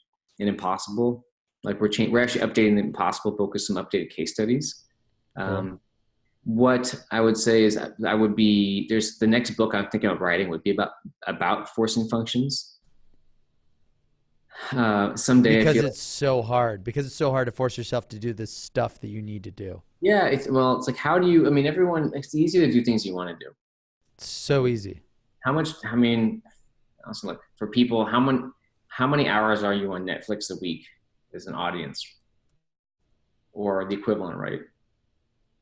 And Impossible, like we're actually updating the Impossible book with some updated case studies. Cool. What I would say is there's the next book I'm thinking of writing would be about forcing functions. Someday I Because feel, it's so hard. Because it's so hard to force yourself to do this stuff that you need to do. yeah, it's like, how do you, I mean, everyone, it's easy to do things you want to do. It's so easy. How much, I mean, also like for people, how many hours are you on Netflix a week as an audience or the equivalent, right?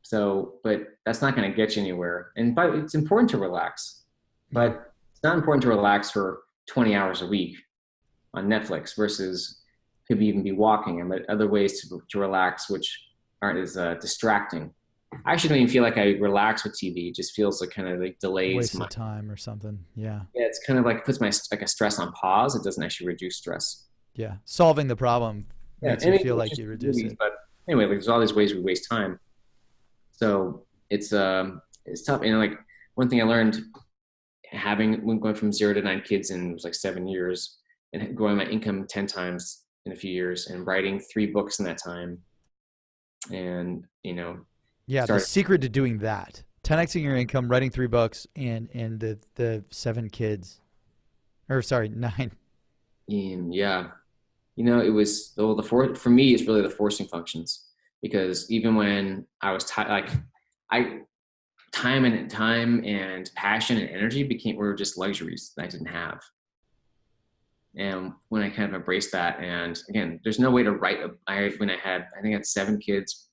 So, but that's not going to get you anywhere. And but it's important to relax, Yeah. but it's not important to relax for 20 hours a week on Netflix versus could be even be walking and other ways to relax, which aren't as distracting. I actually don't even feel like I relax with TV. It just feels like kind of like delays Waste my, of time or something. Yeah. yeah, it's kind of like puts my like a stress on pause. It doesn't actually reduce stress. Yeah. Solving the problem Yeah, makes and you maybe feel it's like just you reduce movies, it. but anyway, like, there's all these ways we waste time. So it's tough. And like one thing I learned having when going from 0 to 9 kids in it was like 7 years and growing my income 10 times in a few years and writing 3 books in that time and Yeah. The started secret to doing that, 10xing your income, writing 3 books, and the 7 kids, or sorry, 9. in, yeah, it was well, for me it's really the forcing functions because even when I was like I time and passion and energy were just luxuries that I didn't have. And when I kind of embraced that, and again, there's no way to write. When I think I had 7 kids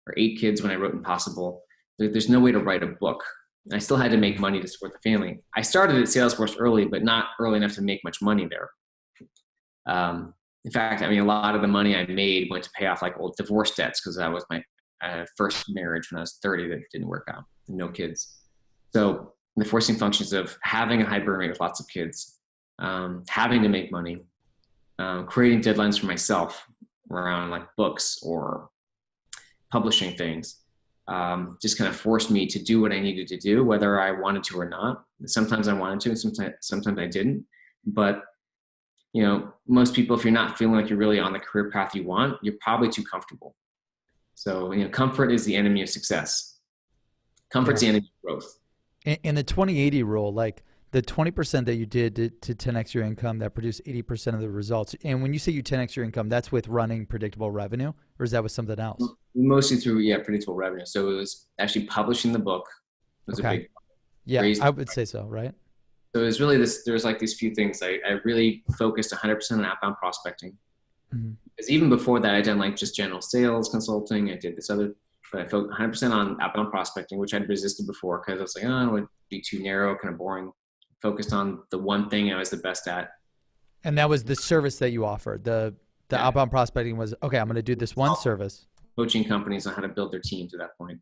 or 8 kids when I wrote Impossible. There's no way to write a book. And I still had to make money to support the family. I started at Salesforce early, but not early enough to make much money there. In fact, I mean, a lot of the money I made went to pay off like old divorce debts because that was my first marriage when I was 30 that didn't work out. No kids. So the forcing functions of having a high burn rate with lots of kids, having to make money, creating deadlines for myself around like books or publishing things, just kind of forced me to do what I needed to do, whether I wanted to or not. Sometimes I wanted to, and sometimes I didn't. But most people, if you're not feeling like you're really on the career path you want, you're probably too comfortable. So comfort is the enemy of success. Comfort's Yeah. the enemy of growth. And the 20/80 rule, like the 20% that you did to 10x your income that produced 80% of the results. And when you say you 10x your income, that's with running predictable revenue, or is that with something else? Mostly through predictable revenue. So it was actually publishing the book was a Okay. big Yeah, raise. I would say so, right? So it was really there's like these few things. I really focused 100% on outbound prospecting. Hmm. Because even before that, I'd done like just general sales consulting. I did this other, but I focused 100% on outbound prospecting, which I'd resisted before because I was like, oh, I don't want to be too narrow, kind of boring. Focused on the one thing I was the best at. And that was the service that you offered. The Yeah. outbound prospecting was, okay, I'm going to do this one service. Coaching companies on how to build their teams at that point.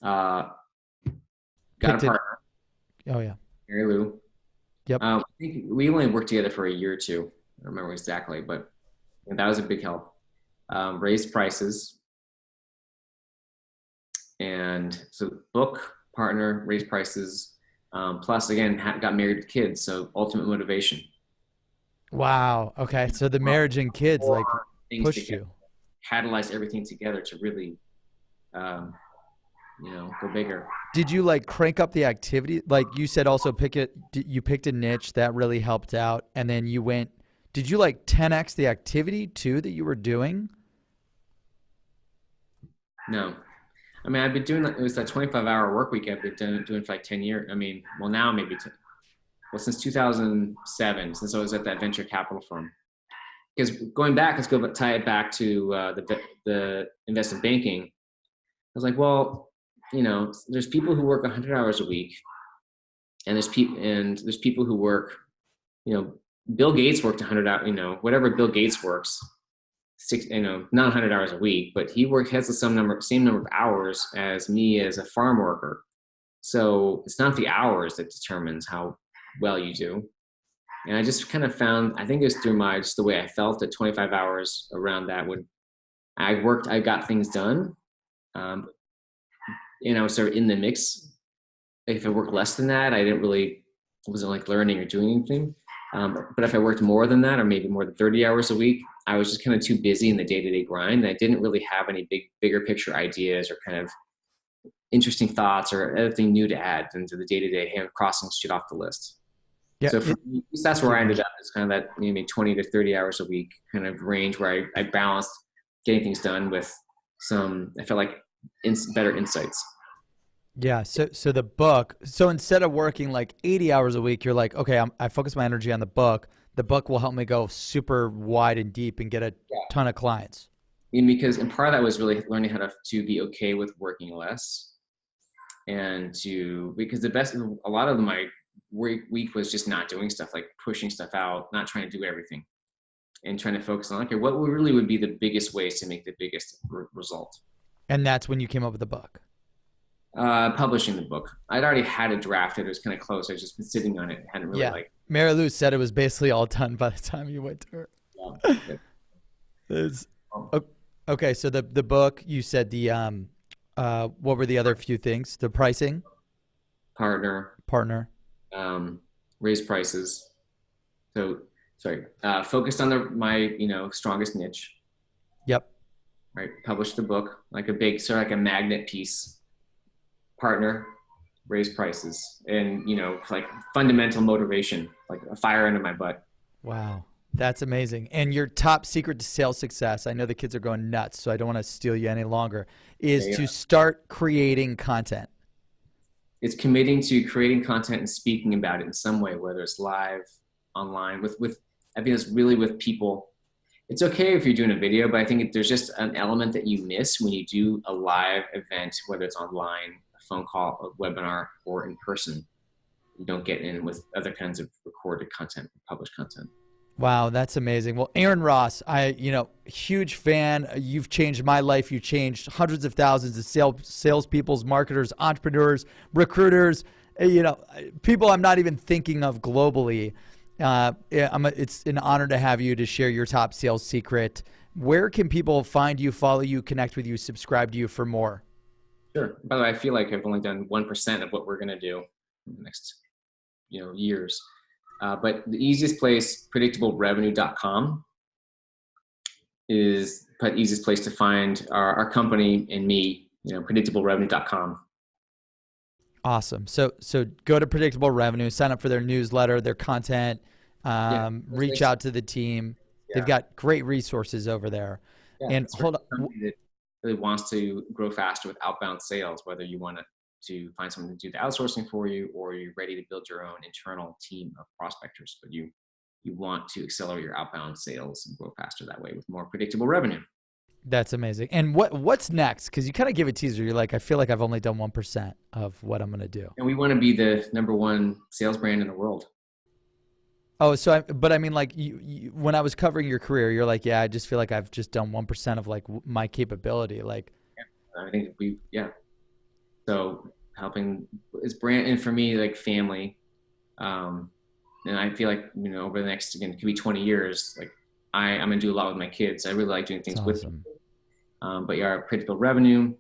Got a Picked it. partner, Oh, yeah. Mary Lou. Yep. I think we only worked together for a year or two. I don't remember exactly, but that was a big help. Raised prices. And so book, partner, raised prices. Plus, again, got married with kids. So ultimate motivation. Wow. Okay. So the marriage and kids like Things pushed together, you. catalyze everything together to really, um, go bigger. Did you like crank up the activity? Like you said, also you picked a niche that really helped out. And then did you like 10x the activity too that you were doing? No. I mean, I've been doing it was that 25-hour work week I've been doing for like 10 years. I mean, well, now maybe, since 2007, since I was at that venture capital firm. Because going back, tie it back to the investment banking. I was like, well, there's people who work 100 hours a week, and there's people who work, Bill Gates worked 100 hours, whatever Bill Gates works, not 100 hours a week, but has the same number of hours as me as a farm worker. So it's not the hours that determines how well you do. And I just kind of found, I think it was through just the way I felt that 25 hours around that I got things done. I was sort of in the mix. If I worked less than that, wasn't like learning or doing anything. But if I worked more than that, or maybe more than 30 hours a week, I was just kind of too busy in the day-to-day grind. And I didn't really have any bigger picture ideas or kind of interesting thoughts or anything new to add into the day-to-day, crossing shit off the list. Yeah. So for me, that's where I ended up. It's kind of that maybe 20 to 30 hours a week kind of range where I balanced getting things done with some, I felt like better insights. Yeah. So the book, so instead of working like 80 hours a week, you're like, okay, I focus my energy on the book. The book will help me go super wide and deep and get a ton of clients. And part of that was really learning how to be okay with working less, and because a lot of my week was just not doing stuff, like pushing stuff out, not trying to do everything, and trying to focus on, okay, what really would be the biggest ways to make the biggest result. And that's when you came up with the book. Publishing the book. I'd already had it drafted. It was kind of close. I was just been sitting on it. Hadn't really Mary Lou said it was basically all done by the time you went to her. Yeah. Okay, so the book, you said what were the other few things? The pricing? Partner. Raise prices. So, focused on my strongest niche. Yep. Right. Publish the book, like a big, sort of like a magnet piece. Partner, raise prices, and like fundamental motivation, like a fire under my butt. Wow, that's amazing. And your top secret to sales success, I know the kids are going nuts, so I don't want to steal you any longer, is to start creating content. It's committing to creating content and speaking about it in some way, whether it's live, online, with I think it's really with people. It's okay if you're doing a video, but I think there's just an element that you miss when you do a live event, whether it's online, phone call, a webinar, or in person. You don't get in with other kinds of recorded content, published content. Wow, that's amazing. Well, Aaron Ross, huge fan. You've changed my life. You changed hundreds of thousands of salespeople, marketers, entrepreneurs, recruiters, people I'm not even thinking of globally. It's an honor to have you to share your top sales secret. Where can people find you, follow you, connect with you, subscribe to you for more? Sure. By the way, I feel like I've only done 1% of what we're going to do in the next, years. But the easiest place, predictablerevenue.com, is the easiest place to find our company and me. Predictablerevenue.com. Awesome. So go to Predictable Revenue, sign up for their newsletter, their content, reach out to the team. Yeah. They've got great resources over there. Yeah, and hold on. Really wants to grow faster with outbound sales, whether you want to find someone to do the outsourcing for you, or you're ready to build your own internal team of prospectors, but you want to accelerate your outbound sales and grow faster that way with more predictable revenue. That's amazing. And what's next? Because you kind of give a teaser. You're like, I feel like I've only done 1% of what I'm going to do. And we want to be the #1 sales brand in the world. Oh, but I mean, like when I was covering your career, you're like, yeah, I just feel like I've just done 1% of like my capability. Like, I think so helping is brand, and for me, like family. And I feel like, over the next, again, it could be 20 years, like I'm going to do a lot with my kids. I really like doing things with them. But our predictable revenue,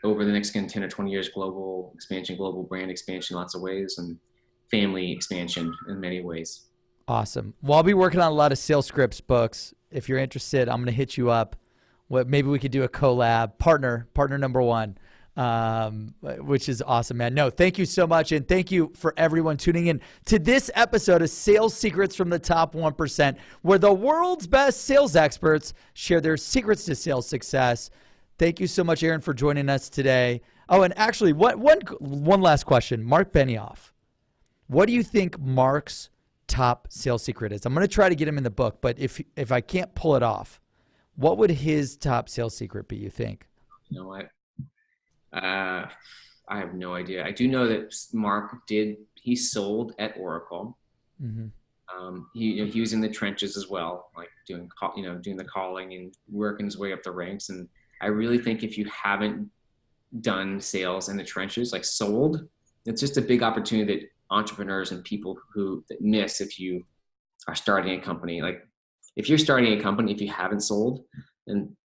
over the next 10 or 20 years, global expansion, global brand expansion, lots of ways, and family expansion in many ways. Awesome. Well, I'll be working on a lot of sales scripts books. If you're interested, I'm going to hit you up. Maybe we could do a collab, partner #1, which is awesome, man. No, thank you so much. And thank you for everyone tuning in to this episode of Sales Secrets from the Top 1%, where the world's best sales experts share their secrets to sales success. Thank you so much, Aaron, for joining us today. Oh, and actually, one last question. Mark Benioff. What do you think Mark's top sales secret is? I'm going to try to get him in the book, but if I can't pull it off, what would his top sales secret be, you think? You know what? I have no idea. I do know that Mark he sold at Oracle. Mm-hmm. He was in the trenches as well, like doing the calling and working his way up the ranks. And I really think if you haven't done sales in the trenches, like sold, it's just a big opportunity that entrepreneurs and people that miss if you are starting a company. Like if you're starting a company, if you haven't sold, then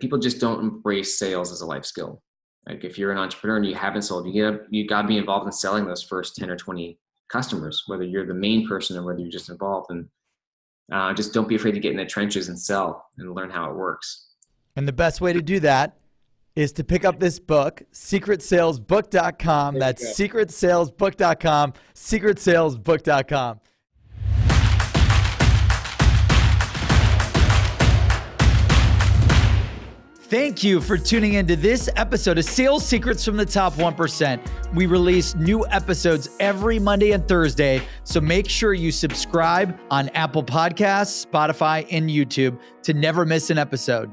people just don't embrace sales as a life skill. Like if you're an entrepreneur and you haven't sold, you got to be involved in selling those first 10 or 20 customers, whether you're the main person or whether you're just involved. And just don't be afraid to get in the trenches and sell and learn how it works. And the best way to do that is to pick up this book, secretsalesbook.com. That's secretsalesbook.com, secretsalesbook.com. Thank you for tuning into this episode of Sales Secrets from the Top 1%. We release new episodes every Monday and Thursday, so make sure you subscribe on Apple Podcasts, Spotify, and YouTube to never miss an episode.